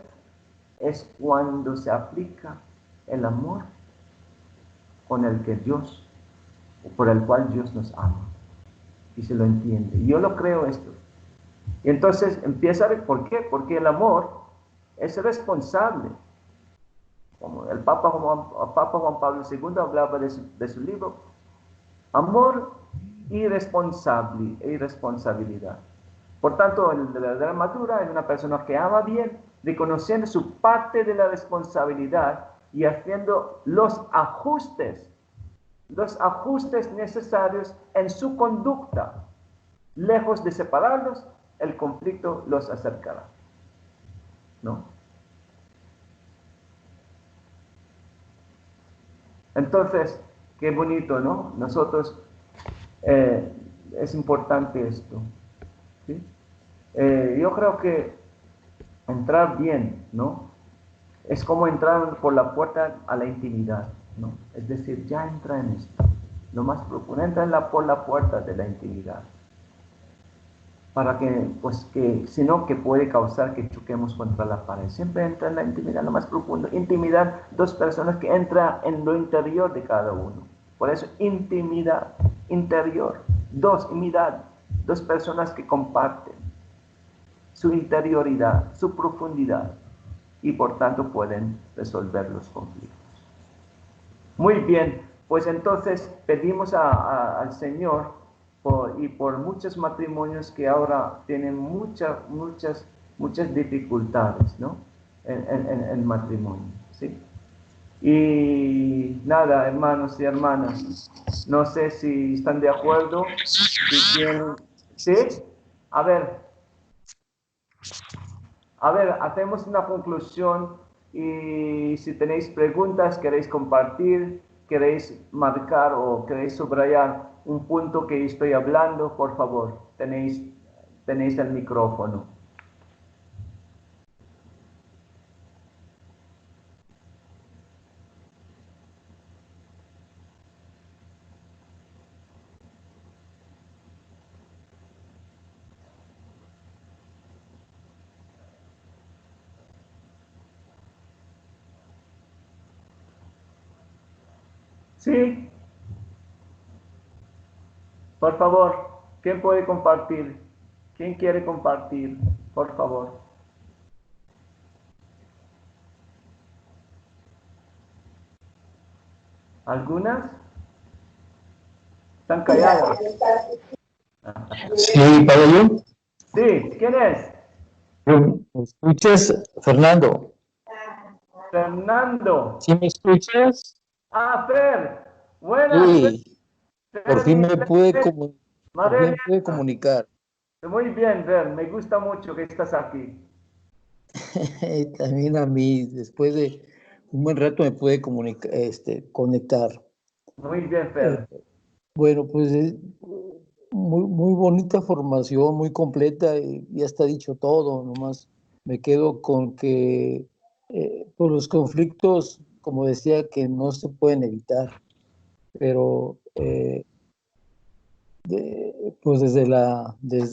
es cuando se aplica el amor con el que Dios, por el cual Dios nos ama y se lo entiende. Y yo lo creo esto. Y entonces empieza a ver por qué. Porque el amor es responsable. Como el Papa Juan Pablo II hablaba de su libro, Amor y responsabilidad. Por tanto, la verdadera madura es una persona que ama bien, reconociendo su parte de la responsabilidad y haciendo los ajustes necesarios en su conducta. Lejos de separarlos, el conflicto los acercará, ¿no? Entonces, qué bonito, ¿no? Nosotros, es importante esto, ¿sí? Yo creo que entrar bien, ¿no? Es como entrar por la puerta a la intimidad, ¿no? Es decir, ya entra en esto, lo más profundo, entra por la puerta de la intimidad. Para que, pues que, sino que puede causar que choquemos contra la pared. Siempre entra en la intimidad, lo más profundo. Intimidad, dos personas que entran en lo interior de cada uno. Por eso, intimidad, interior. Intimidad, dos personas que comparten su interioridad, su profundidad, y por tanto pueden resolver los conflictos. Muy bien, pues entonces pedimos al Señor y por muchos matrimonios que ahora tienen muchas dificultades, ¿no? En matrimonio, ¿sí? Y nada, hermanos y hermanas, no sé si están de acuerdo, si quieren, ¿sí? A ver, hacemos una conclusión y si tenéis preguntas, queréis compartir, queréis marcar o queréis subrayar un punto que estoy hablando, por favor, tenéis el micrófono. Sí, por favor, ¿quién puede compartir? ¿Quién quiere compartir? Por favor. ¿Algunas? ¿Están calladas?
Sí, Pablo.
Sí, ¿quién es?
¿Me escuchas, Fernando?
Fernando.
¿Sí me escuchas?
Ah, Fer. Buenas.
Sí, por fin me pude, por
Madre
fin pude
mía.
comunicar.
Muy bien, Fer. Me gusta mucho que estás aquí.
También a mí, después de un buen rato me pude conectar.
Muy bien, Fer.
Bueno, pues muy bonita formación, muy completa, y ya está dicho todo, nomás me quedo con que por los conflictos, como decía, que no se pueden evitar, pero pues desde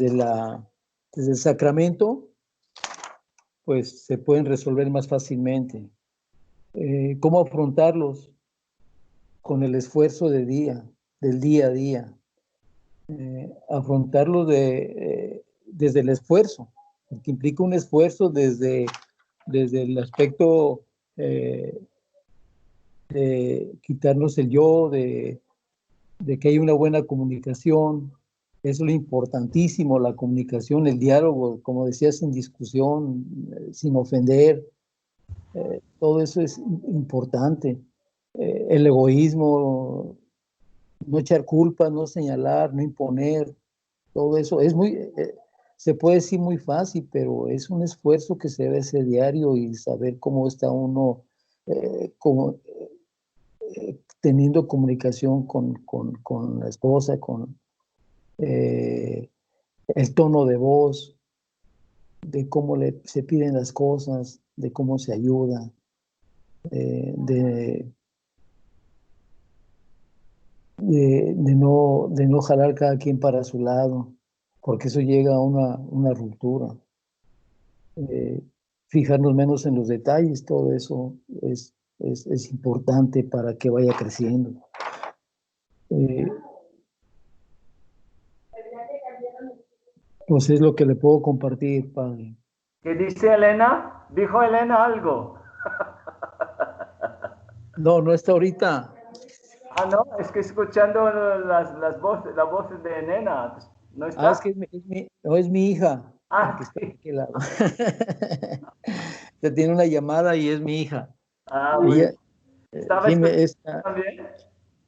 el sacramento, pues se pueden resolver más fácilmente. ¿Cómo afrontarlos? Con el esfuerzo del día a día. Afrontarlo desde el esfuerzo, que implica un esfuerzo desde el aspecto de quitarnos el yo, de que hay una buena comunicación. Es lo importantísimo, la comunicación, el diálogo, como decías, sin discusión, sin ofender. Todo eso es importante. El egoísmo, no echar culpa, no señalar, no imponer, todo eso es se puede decir muy fácil, pero es un esfuerzo que se debe hacer diario y saber cómo está uno teniendo comunicación con la esposa, con el tono de voz, de cómo se piden las cosas, de cómo se ayuda, de no jalar cada quien para su lado, porque eso llega a una ruptura. Fijarnos menos en los detalles, todo eso es importante para que vaya creciendo. Pues es lo que le puedo compartir, padre.
¿Qué dice Elena? ¿Dijo Elena algo?
No está ahorita.
Ah, no, es que escuchando las voces, la voz de Elena, ¿no está?
Es que es mi hija.
Ah,
Que está
sí.
de aquel lado. Se tiene una llamada y es mi hija.
Ah, muy bien. ¿Estaba escuchando también?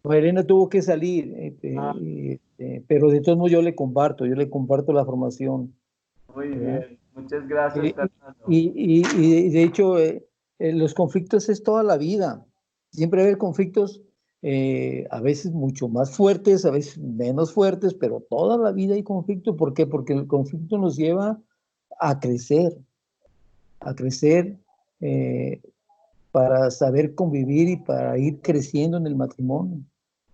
Elena tuvo que salir, pero de todos modos yo le comparto la formación.
Muy bien, muchas gracias, Fernando.
Y de hecho, los conflictos es toda la vida. Siempre va a haber conflictos, a veces mucho más fuertes, a veces menos fuertes, pero toda la vida hay conflicto. ¿Por qué? Porque el conflicto nos lleva a crecer para saber convivir y para ir creciendo en el matrimonio.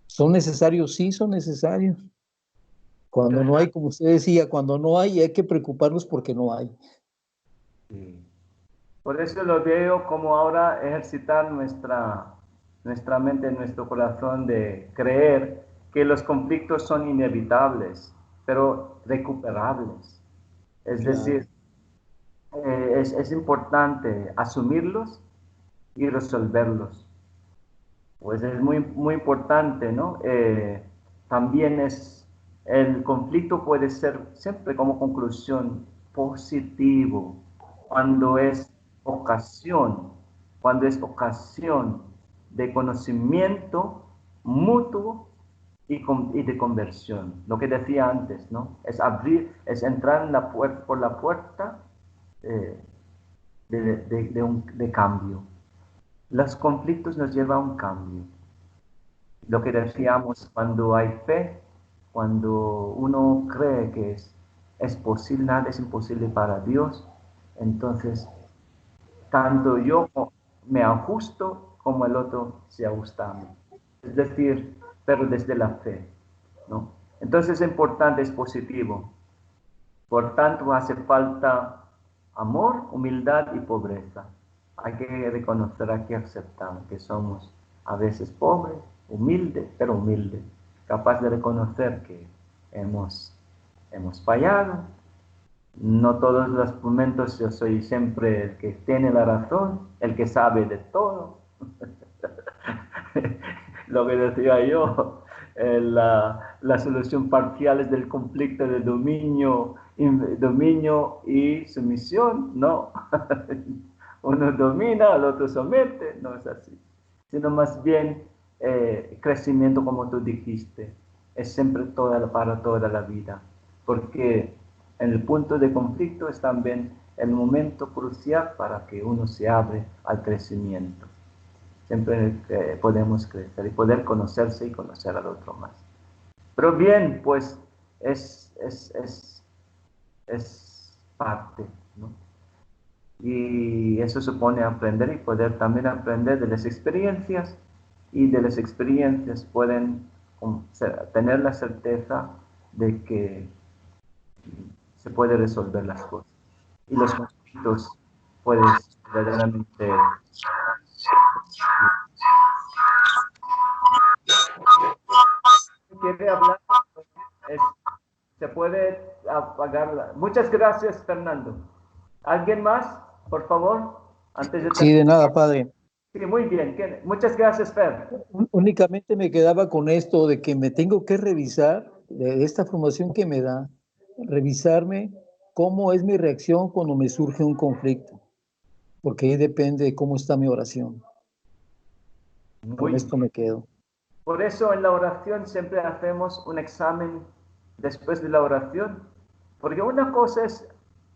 ¿Son necesarios? Sí, son necesarios. Cuando no hay, como usted decía, cuando no hay que preocuparnos porque no hay.
Sí. Por eso lo veo como ahora ejercitar nuestra mente, nuestro corazón de creer que los conflictos son inevitables, pero recuperables. Es decir, es importante asumirlos y resolverlos. Pues es muy, muy importante, ¿no? También el conflicto puede ser siempre como conclusión positivo cuando es ocasión, de conocimiento mutuo y de conversión. Lo que decía antes, ¿no? Es entrar en por la puerta de cambio. Los conflictos nos llevan a un cambio. Lo que decíamos, cuando hay fe, cuando uno cree que es posible, nada es imposible para Dios, entonces tanto yo me ajusto como el otro se ajusta a mí. Es decir, pero desde la fe, ¿no? Entonces es importante, es positivo. Por tanto, hace falta amor, humildad y pobreza. Hay que reconocer, hay que aceptar que somos a veces pobres, humildes, pero humildes, capaz de reconocer que hemos fallado. No todos los momentos yo soy siempre el que tiene la razón, el que sabe de todo. Lo que decía yo, la solución parcial es del conflicto de dominio y sumisión, no. Uno domina, el otro somete, no es así. Sino más bien crecimiento, como tú dijiste, es siempre para toda la vida. Porque en el punto de conflicto es también el momento crucial para que uno se abre al crecimiento. Siempre podemos crecer y poder conocerse y conocer al otro más. Pero bien, pues es parte, ¿no? Y eso supone aprender y poder también aprender de las experiencias, y de las experiencias pueden tener la certeza de que se puede resolver las cosas. Y los conflictos pueden verdaderamente... ¿Quiere hablar? Se puede apagarla. Muchas gracias, Fernando. ¿Alguien más, por favor? Antes de
Sí, de nada, padre.
Sí, muy bien. Muchas gracias, Fer.
Únicamente me quedaba con esto de que me tengo que revisar, de esta formación que me da, revisarme cómo es mi reacción cuando me surge un conflicto, porque ahí depende de cómo está mi oración. Con esto me quedo.
Por eso en la oración siempre hacemos un examen después de la oración, porque una cosa es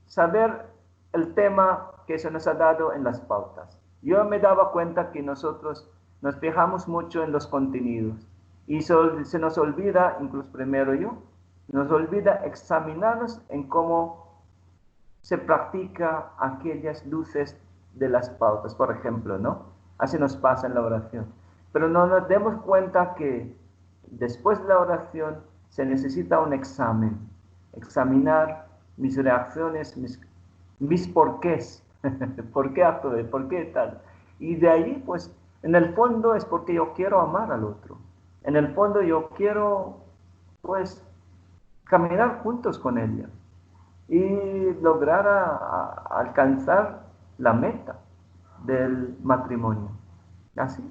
saber el tema que se nos ha dado en las pautas. Yo me daba cuenta que nosotros nos fijamos mucho en los contenidos y se nos olvida, incluso primero yo, nos olvida examinarnos en cómo se practica aquellas luces de las pautas, por ejemplo, ¿no? Así nos pasa en la oración. Pero no nos demos cuenta que después de la oración se necesita un examen, examinar mis reacciones, mis porqués, por qué actúe, por qué tal. Y de ahí, pues, en el fondo es porque yo quiero amar al otro. En el fondo yo quiero, pues, caminar juntos con ella y lograr alcanzar la meta del matrimonio. Así,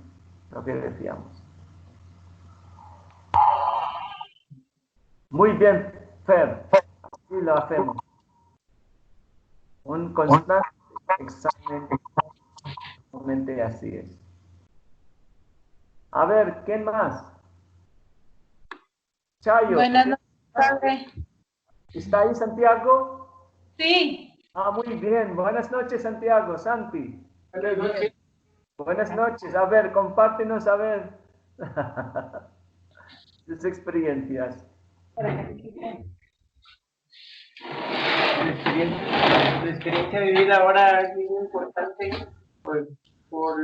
lo que decíamos. Muy bien, Fer, así lo hacemos. Un constante examen, realmente así es. A ver, ¿quién más? Chayo.
Buenas noches, padre.
¿Está ahí Santiago?
Sí.
Ah, muy bien. Buenas noches, Santiago. Santi.
Buenas noches.
Buenas noches. A ver, compártenos, a ver, tus experiencias.
la experiencia vivida ahora es muy importante, pues, por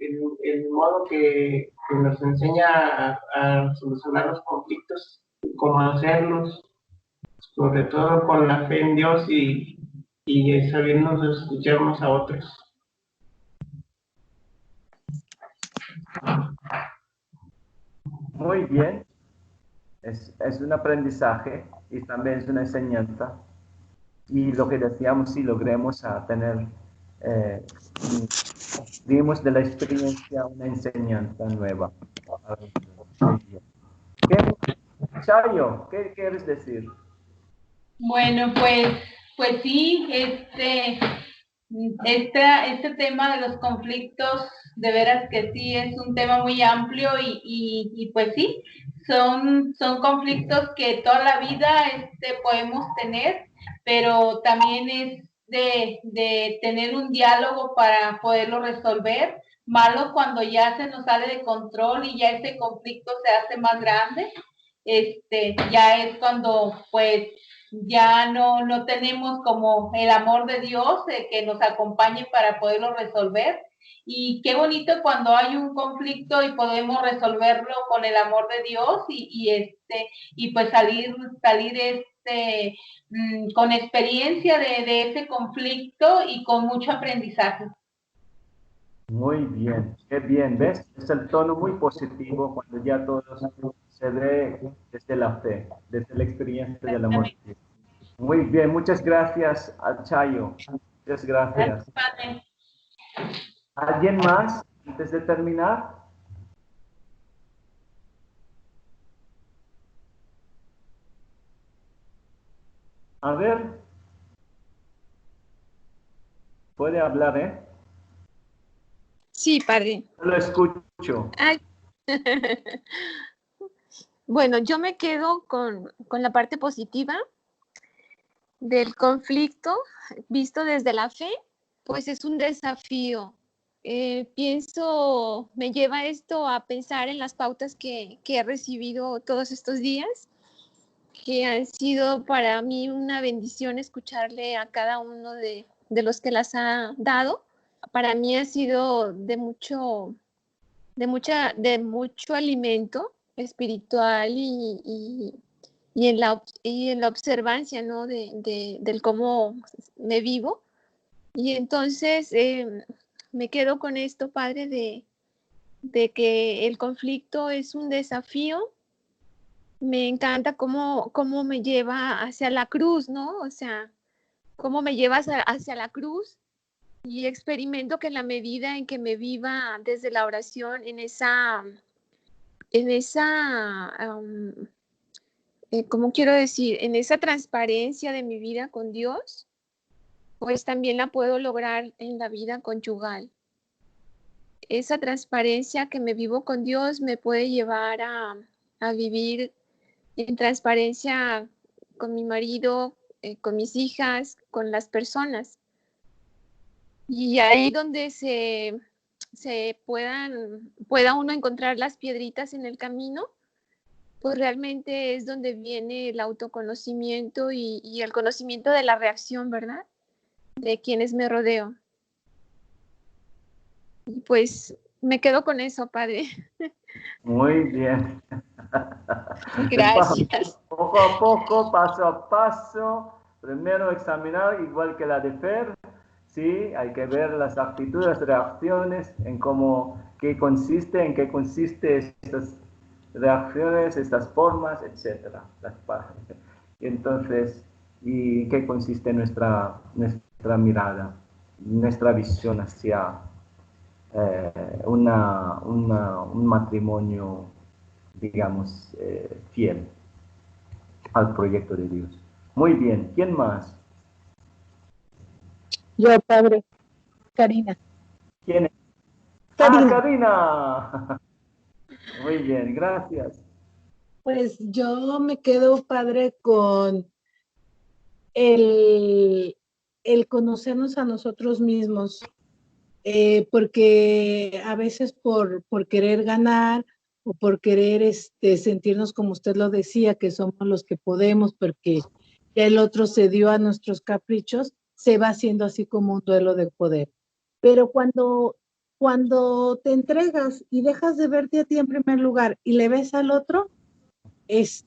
el modo que nos enseña a solucionar los conflictos, cómo hacerlos, sobre todo con la fe en Dios y sabiendo escucharnos a otros.
Muy bien. Es un aprendizaje y también es una enseñanza. Y lo que decíamos, si logremos a tener, digamos, de la experiencia una enseñanza nueva. Muy bien. Chayo, ¿qué quieres decir?
Bueno, pues sí, este tema de los conflictos, de veras que sí es un tema muy amplio y pues sí, son conflictos que toda la vida podemos tener, pero también es de tener un diálogo para poderlo resolver. Malo cuando ya se nos sale de control y ya ese conflicto se hace más grande, ya es cuando pues ya no tenemos como el amor de Dios que nos acompañe para poderlo resolver. Y qué bonito cuando hay un conflicto y podemos resolverlo con el amor de Dios y pues salir con experiencia de ese conflicto y con mucho aprendizaje.
Muy bien, qué bien, ¿ves? Es el tono muy positivo cuando ya todo se ve desde la fe, desde la experiencia del amor. Muy bien, muchas gracias a Chayo. Muchas gracias. ¿Alguien más antes de terminar? A ver. Puede hablar, ¿eh?
Sí, padre.
Lo escucho.
Ay. Bueno, yo me quedo con la parte positiva del conflicto visto desde la fe, pues es un desafío. Me lleva esto a pensar en las pautas que he recibido todos estos días, que han sido para mí una bendición escucharle a cada uno de los que las ha dado. Para mí ha sido de mucho alimento espiritual y en la observancia, ¿no? del cómo me vivo. Y entonces me quedo con esto, padre, de que el conflicto es un desafío. Me encanta cómo me lleva hacia la cruz, ¿no? O sea, cómo me lleva hacia la cruz y experimento que en la medida en que me viva desde la oración en esa ¿cómo quiero decir? En esa transparencia de mi vida con Dios, pues también la puedo lograr en la vida conyugal. Esa transparencia que me vivo con Dios me puede llevar a vivir en transparencia con mi marido, con mis hijas, con las personas. Y ahí donde pueda uno encontrar las piedritas en el camino, pues realmente es donde viene el autoconocimiento y el conocimiento de la reacción, ¿verdad? De quienes me rodeo. Y pues me quedo con eso, padre.
Muy bien.
Gracias.
Poco a poco, paso a paso. Primero examinar, igual que la de Fer, sí, hay que ver las actitudes, reacciones, en qué consiste estas reacciones, estas formas, etcétera. Y entonces, ¿y qué consiste nuestra mirada, nuestra visión hacia un matrimonio, digamos, fiel al proyecto de Dios? Muy bien, ¿quién más?
Yo, padre. Karina.
¿Quién es?
Karina.
Karina. Muy bien, gracias.
Pues yo me quedo, padre, con el conocernos a nosotros mismos, porque a veces por querer ganar o por querer sentirnos como usted lo decía, que somos los que podemos, porque
ya el otro cedió a nuestros caprichos, se va haciendo así como un duelo de poder. Pero cuando te entregas y dejas de verte a ti en primer lugar y le ves al otro, es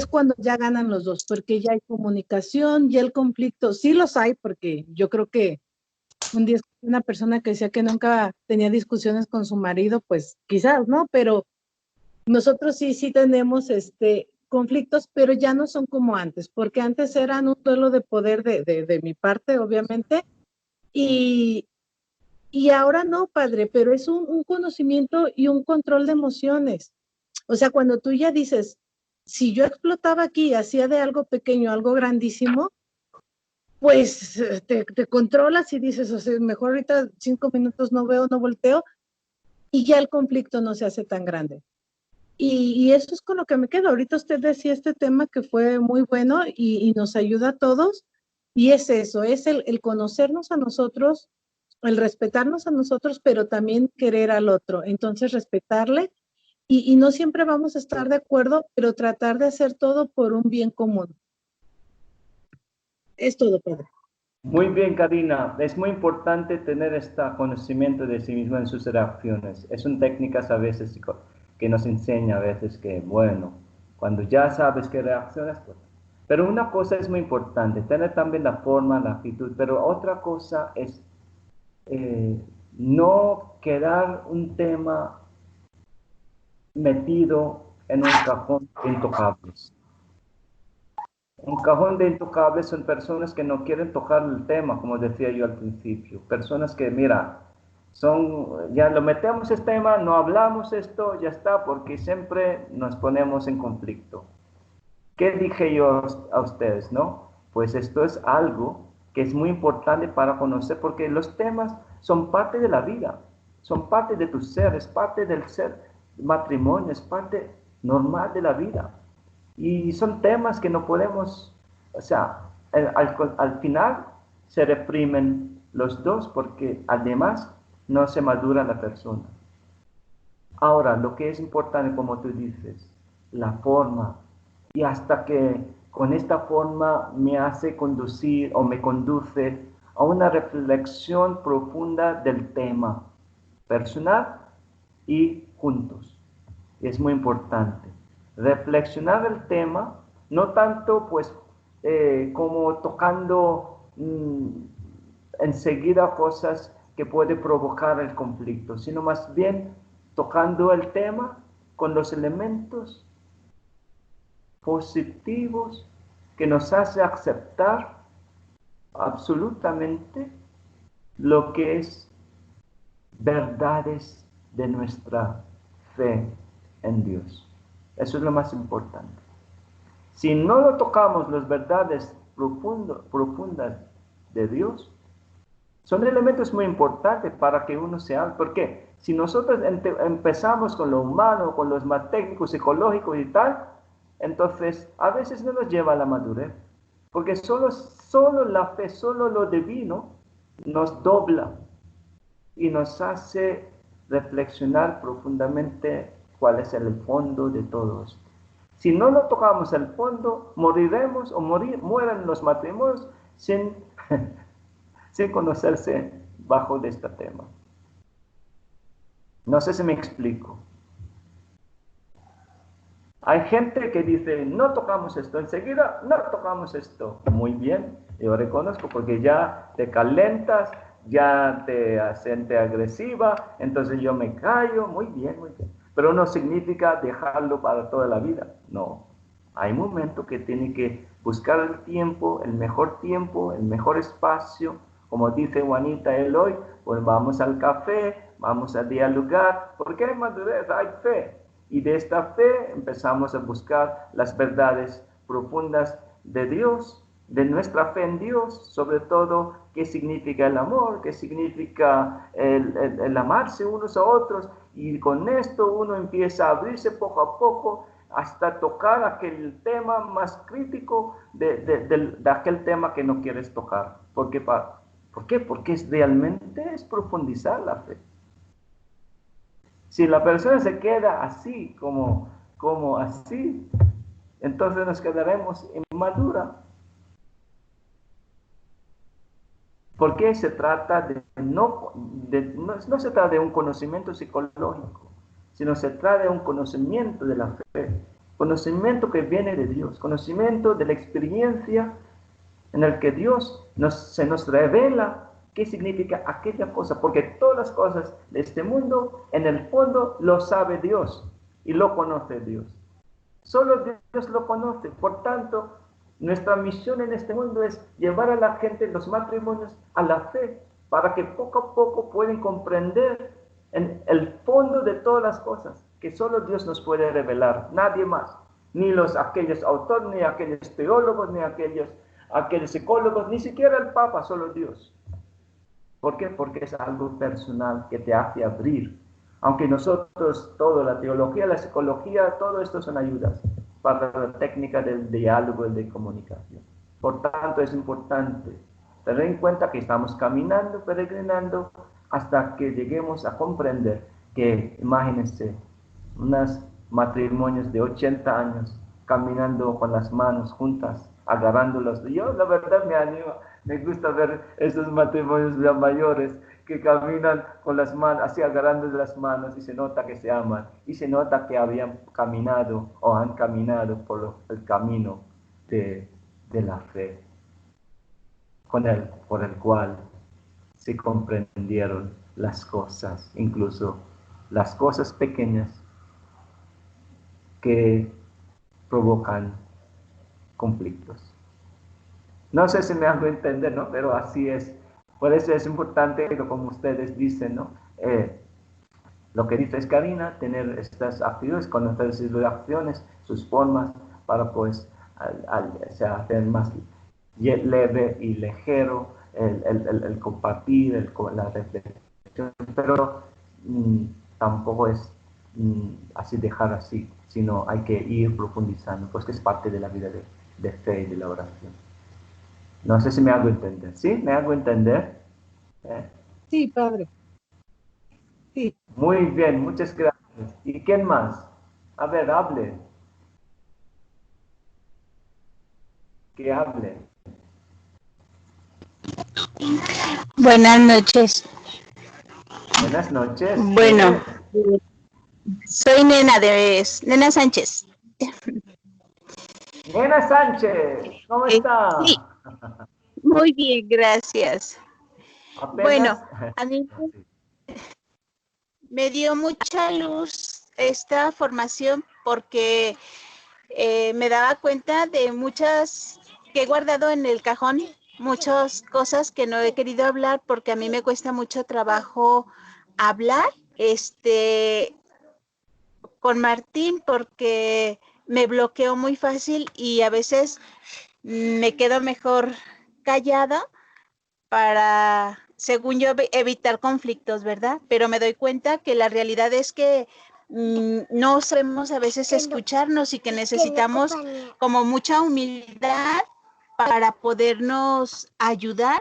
cuando ya ganan los dos, porque ya hay comunicación, ya el conflicto, sí los hay, porque yo creo que un día una persona que decía que nunca tenía discusiones con su marido, pues quizás, ¿no? Pero nosotros sí tenemos conflictos, pero ya no son como antes, porque antes eran un duelo de poder de mi parte, obviamente, y ahora no, padre, pero es un conocimiento y un control de emociones. O sea, cuando tú ya dices, si yo explotaba aquí, hacía de algo pequeño algo grandísimo, pues te controlas y dices, o sea, mejor ahorita 5 minutos no veo, no volteo, y ya el conflicto no se hace tan grande. Y eso es con lo que me quedo. Ahorita usted decía este tema que fue muy bueno y nos ayuda a todos, y es eso, es el conocernos a nosotros, el respetarnos a nosotros, pero también querer al otro. Entonces, respetarle, y no siempre vamos a estar de acuerdo, pero tratar de hacer todo por un bien común. Es todo, padre.
Muy bien, Karina. Es muy importante tener este conocimiento de sí mismo en sus reacciones. Son técnicas a veces que nos enseña a veces que, bueno, cuando ya sabes que reaccionas, pues. Pero una cosa es muy importante, tener también la forma, la actitud, pero otra cosa es no quedar un tema metido en un cajón de intocables. Un cajón de intocables son personas que no quieren tocar el tema, como decía yo al principio. Personas que, mira, ya lo metemos este tema, no hablamos esto, ya está, porque siempre nos ponemos en conflicto. ¿Qué dije yo a ustedes, no? Pues esto es algo que es muy importante para conocer, porque los temas son parte de la vida, son parte de tu ser, es parte del ser matrimonio, es parte normal de la vida. Y son temas que no podemos, o sea, al final se reprimen los dos porque además no se madura la persona. Ahora, lo que es importante, como tú dices, la forma, y hasta que con esta forma me hace conducir o me conduce a una reflexión profunda del tema personal y juntos. Y es muy importante reflexionar el tema, no tanto pues como tocando enseguida cosas que puede provocar el conflicto, sino más bien tocando el tema con los elementos positivos que nos hace aceptar absolutamente lo que es verdades de nuestra fe en Dios. Eso es lo más importante. Si no lo tocamos, las verdades profundas de Dios, son elementos muy importantes para que uno sea. ¿Por qué? Si nosotros empezamos con lo humano, con los más técnicos, psicológicos y tal, entonces a veces no nos lleva a la madurez. Porque solo la fe, solo lo divino nos dobla y nos hace reflexionar profundamente cuál es el fondo de todo esto. Si no lo tocamos el fondo, moriremos o mueren los matrimonios sin conocerse bajo de este tema. No sé si me explico. Hay gente que dice, no tocamos esto, enseguida no tocamos esto. Muy bien, yo reconozco porque ya te calentas, ya te sientes agresiva, entonces yo me callo, muy bien, muy bien. Pero no significa dejarlo para toda la vida, no. Hay momentos que tiene que buscar el tiempo, el mejor espacio, como dice Juanita Eloy, pues vamos al café, vamos a dialogar, porque hay madurez, hay fe. Y de esta fe empezamos a buscar las verdades profundas de Dios, de nuestra fe en Dios, sobre todo qué significa el amor, qué significa el amarse unos a otros, y con esto uno empieza a abrirse poco a poco hasta tocar aquel tema más crítico de aquel tema que no quieres tocar. ¿Por qué? Porque realmente es profundizar la fe. Si la persona se queda así, como así, entonces nos quedaremos inmadura. Porque se trata no se trata de un conocimiento psicológico, sino se trata de un conocimiento de la fe, conocimiento que viene de Dios, conocimiento de la experiencia en el que Dios se nos revela qué significa aquella cosa, porque todas las cosas de este mundo, en el fondo, lo sabe Dios y lo conoce Dios. Solo Dios lo conoce. Por tanto, nuestra misión en este mundo es llevar a la gente, los matrimonios, a la fe, para que poco a poco puedan comprender en el fondo de todas las cosas, que solo Dios nos puede revelar, nadie más, ni aquellos autores, ni aquellos teólogos, ni aquellos psicólogos, ni siquiera el Papa, solo Dios. ¿Por qué? Porque es algo personal que te hace abrir. Aunque nosotros, toda la teología, la psicología, todo esto son ayudas para la técnica del diálogo y de comunicación. Por tanto, es importante tener en cuenta que estamos caminando, peregrinando, hasta que lleguemos a comprender que, imagínense, unos matrimonios de 80 años caminando con las manos juntas, agarrándolos. Yo, la verdad, me animo, me gusta ver esos matrimonios ya mayores que caminan con las manos, así agarrando las manos, y se nota que se aman, y se nota que habían caminado o han caminado por el camino de la fe, por el cual se comprendieron las cosas, incluso las cosas pequeñas que provocan conflictos. No sé si me hago entender, ¿no? Pero así es. Por eso es importante, como ustedes dicen, ¿no? Lo que dice Karina, tener estas actitudes, conocer sus acciones, sus formas, para pues hacer más leve y ligero el compartir, la reflexión. Pero tampoco es así dejar así, sino hay que ir profundizando, pues que es parte de la vida de fe y de la oración. No sé si me hago entender. ¿Sí? ¿Me hago entender?
Sí, padre. Sí.
Muy bien, muchas gracias. ¿Y quién más? A ver, hable. Que hable.
Buenas noches.
Buenas noches.
Bueno, soy Nena Sánchez.
Nena Sánchez, ¿cómo está?
Sí, muy bien, gracias.
Apenas...
Bueno, a mí me dio mucha luz esta formación porque me daba cuenta de muchas que he guardado en el cajón, muchas cosas que no he querido hablar porque a mí me cuesta mucho trabajo hablar con Martín porque me bloqueo muy fácil y a veces me quedo mejor callada para, según yo, evitar conflictos, ¿verdad? Pero me doy cuenta que la realidad es que no sabemos a veces escucharnos y que necesitamos como mucha humildad para podernos ayudar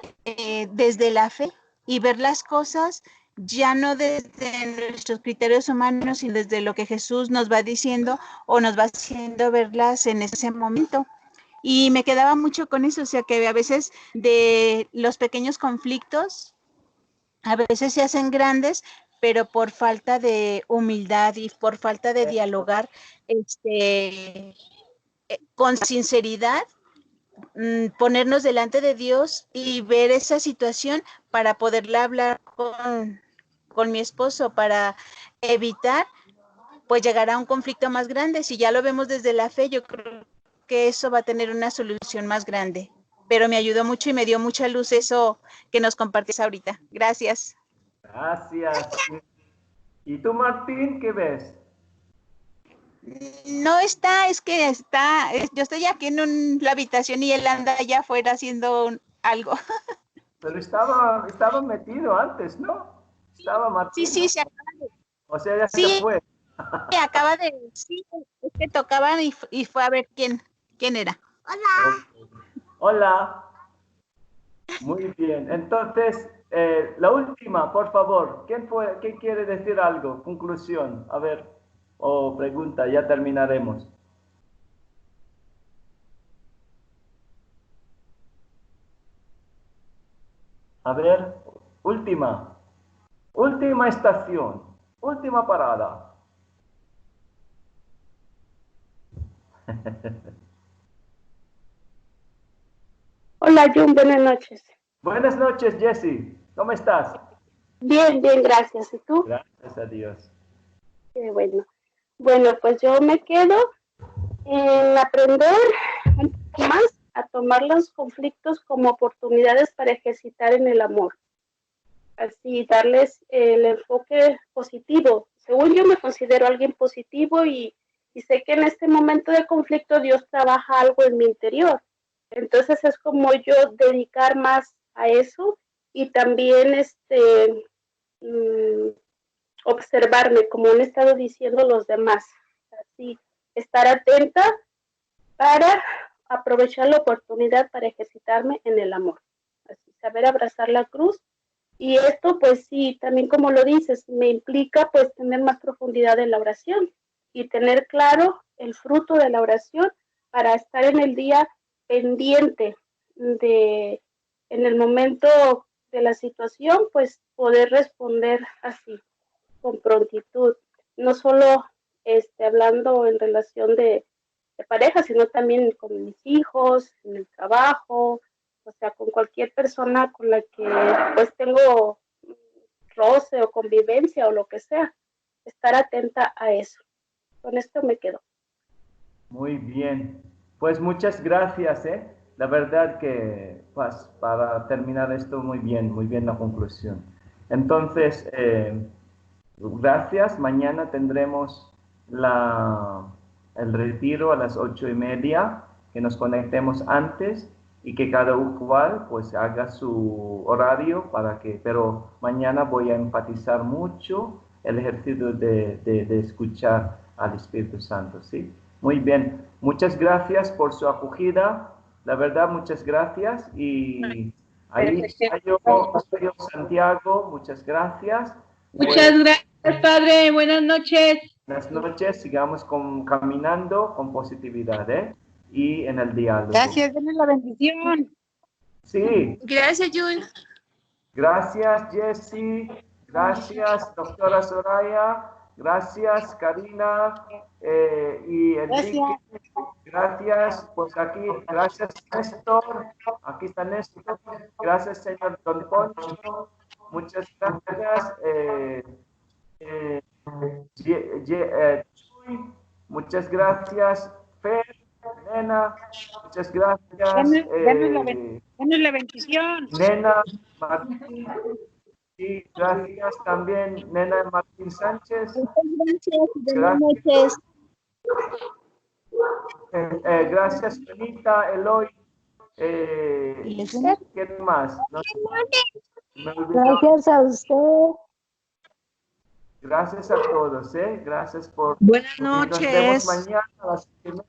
desde la fe y ver las cosas ya no desde nuestros criterios humanos, sino desde lo que Jesús nos va diciendo o nos va haciendo verlas en ese momento. Y me quedaba mucho con eso, o sea que a veces de los pequeños conflictos, a veces se hacen grandes, pero por falta de humildad y por falta de dialogar con sinceridad, ponernos delante de Dios y ver esa situación para poderla hablar con mi esposo, para evitar pues llegar a un conflicto más grande. Si ya lo vemos desde la fe, yo creo que eso va a tener una solución más grande. Pero me ayudó mucho y me dio mucha luz eso que nos compartís ahorita. Gracias.
Gracias. ¿Y tú, Martín, qué ves?
No está, es que está, yo estoy aquí en la habitación y él anda allá afuera haciendo algo.
Pero estaba metido antes, ¿no? Estaba Martín.
Sí, se acaba de...
O sea, ya se fue.
Acaba de... Sí, es que tocaban y fue a ver quién era. Hola.
Hola. Muy bien. Entonces, la última, por favor. ¿Quién quiere decir algo? Conclusión. A ver. O pregunta, ya terminaremos. A ver, última estación, última parada.
Hola, Jun, buenas noches.
Buenas noches, Jessie. ¿Cómo estás?
Bien, bien, gracias. ¿Y tú?
Gracias a Dios.
Qué bueno. Bueno, pues yo me quedo en aprender un poco más a tomar los conflictos como oportunidades para ejercitar en el amor. Así, darles el enfoque positivo. Según yo me considero alguien positivo y sé que en este momento de conflicto Dios trabaja algo en mi interior. Entonces es como yo dedicar más a eso y también observarme, como han estado diciendo los demás. Así, estar atenta para aprovechar la oportunidad para ejercitarme en el amor. Así, saber abrazar la cruz. Y esto, pues sí, también como lo dices, me implica pues tener más profundidad en la oración y tener claro el fruto de la oración para estar en el día pendiente de, en el momento de la situación, pues poder responder así, con prontitud. No solo hablando en relación de pareja, sino también con mis hijos, en el trabajo, o sea, con cualquier persona con la que pues tengo roce o convivencia o lo que sea, estar atenta a eso. Con esto me quedo.
Muy bien. Pues muchas gracias, ¿eh? La verdad que pues, para terminar esto muy bien la conclusión. Entonces, gracias. Mañana tendremos el retiro a las 8:30, que nos conectemos antes y que cada cual pues haga su horario pero mañana voy a enfatizar mucho el ejercicio de escuchar al Espíritu Santo, ¿sí? Muy bien, muchas gracias por su acogida, la verdad, muchas gracias, y ahí está yo, Santiago, muchas gracias.
Muchas gracias, padre, buenas noches.
Buenas noches, sigamos caminando con positividad, ¿eh? Y en el diálogo.
Gracias, denle la bendición.
Sí.
Gracias, Jun.
Gracias, Jessie. Gracias, doctora Soraya. Gracias, Karina y Enrique. Gracias, pues aquí, gracias, Néstor. Aquí está Néstor. Gracias, señor Don Poncho. Muchas gracias. Muchas gracias, Fer, Nena. Muchas gracias.
Denle la bendición.
Nena Martín. Y gracias también, Nena Martín Sánchez.
Buenas noches.
Gracias, Benita, Eloy. ¿Quién más? No sé.
Gracias a usted.
Gracias a todos, ¿eh? Gracias por...
Buenas
Nos vemos
noches.
mañana a las 7:30.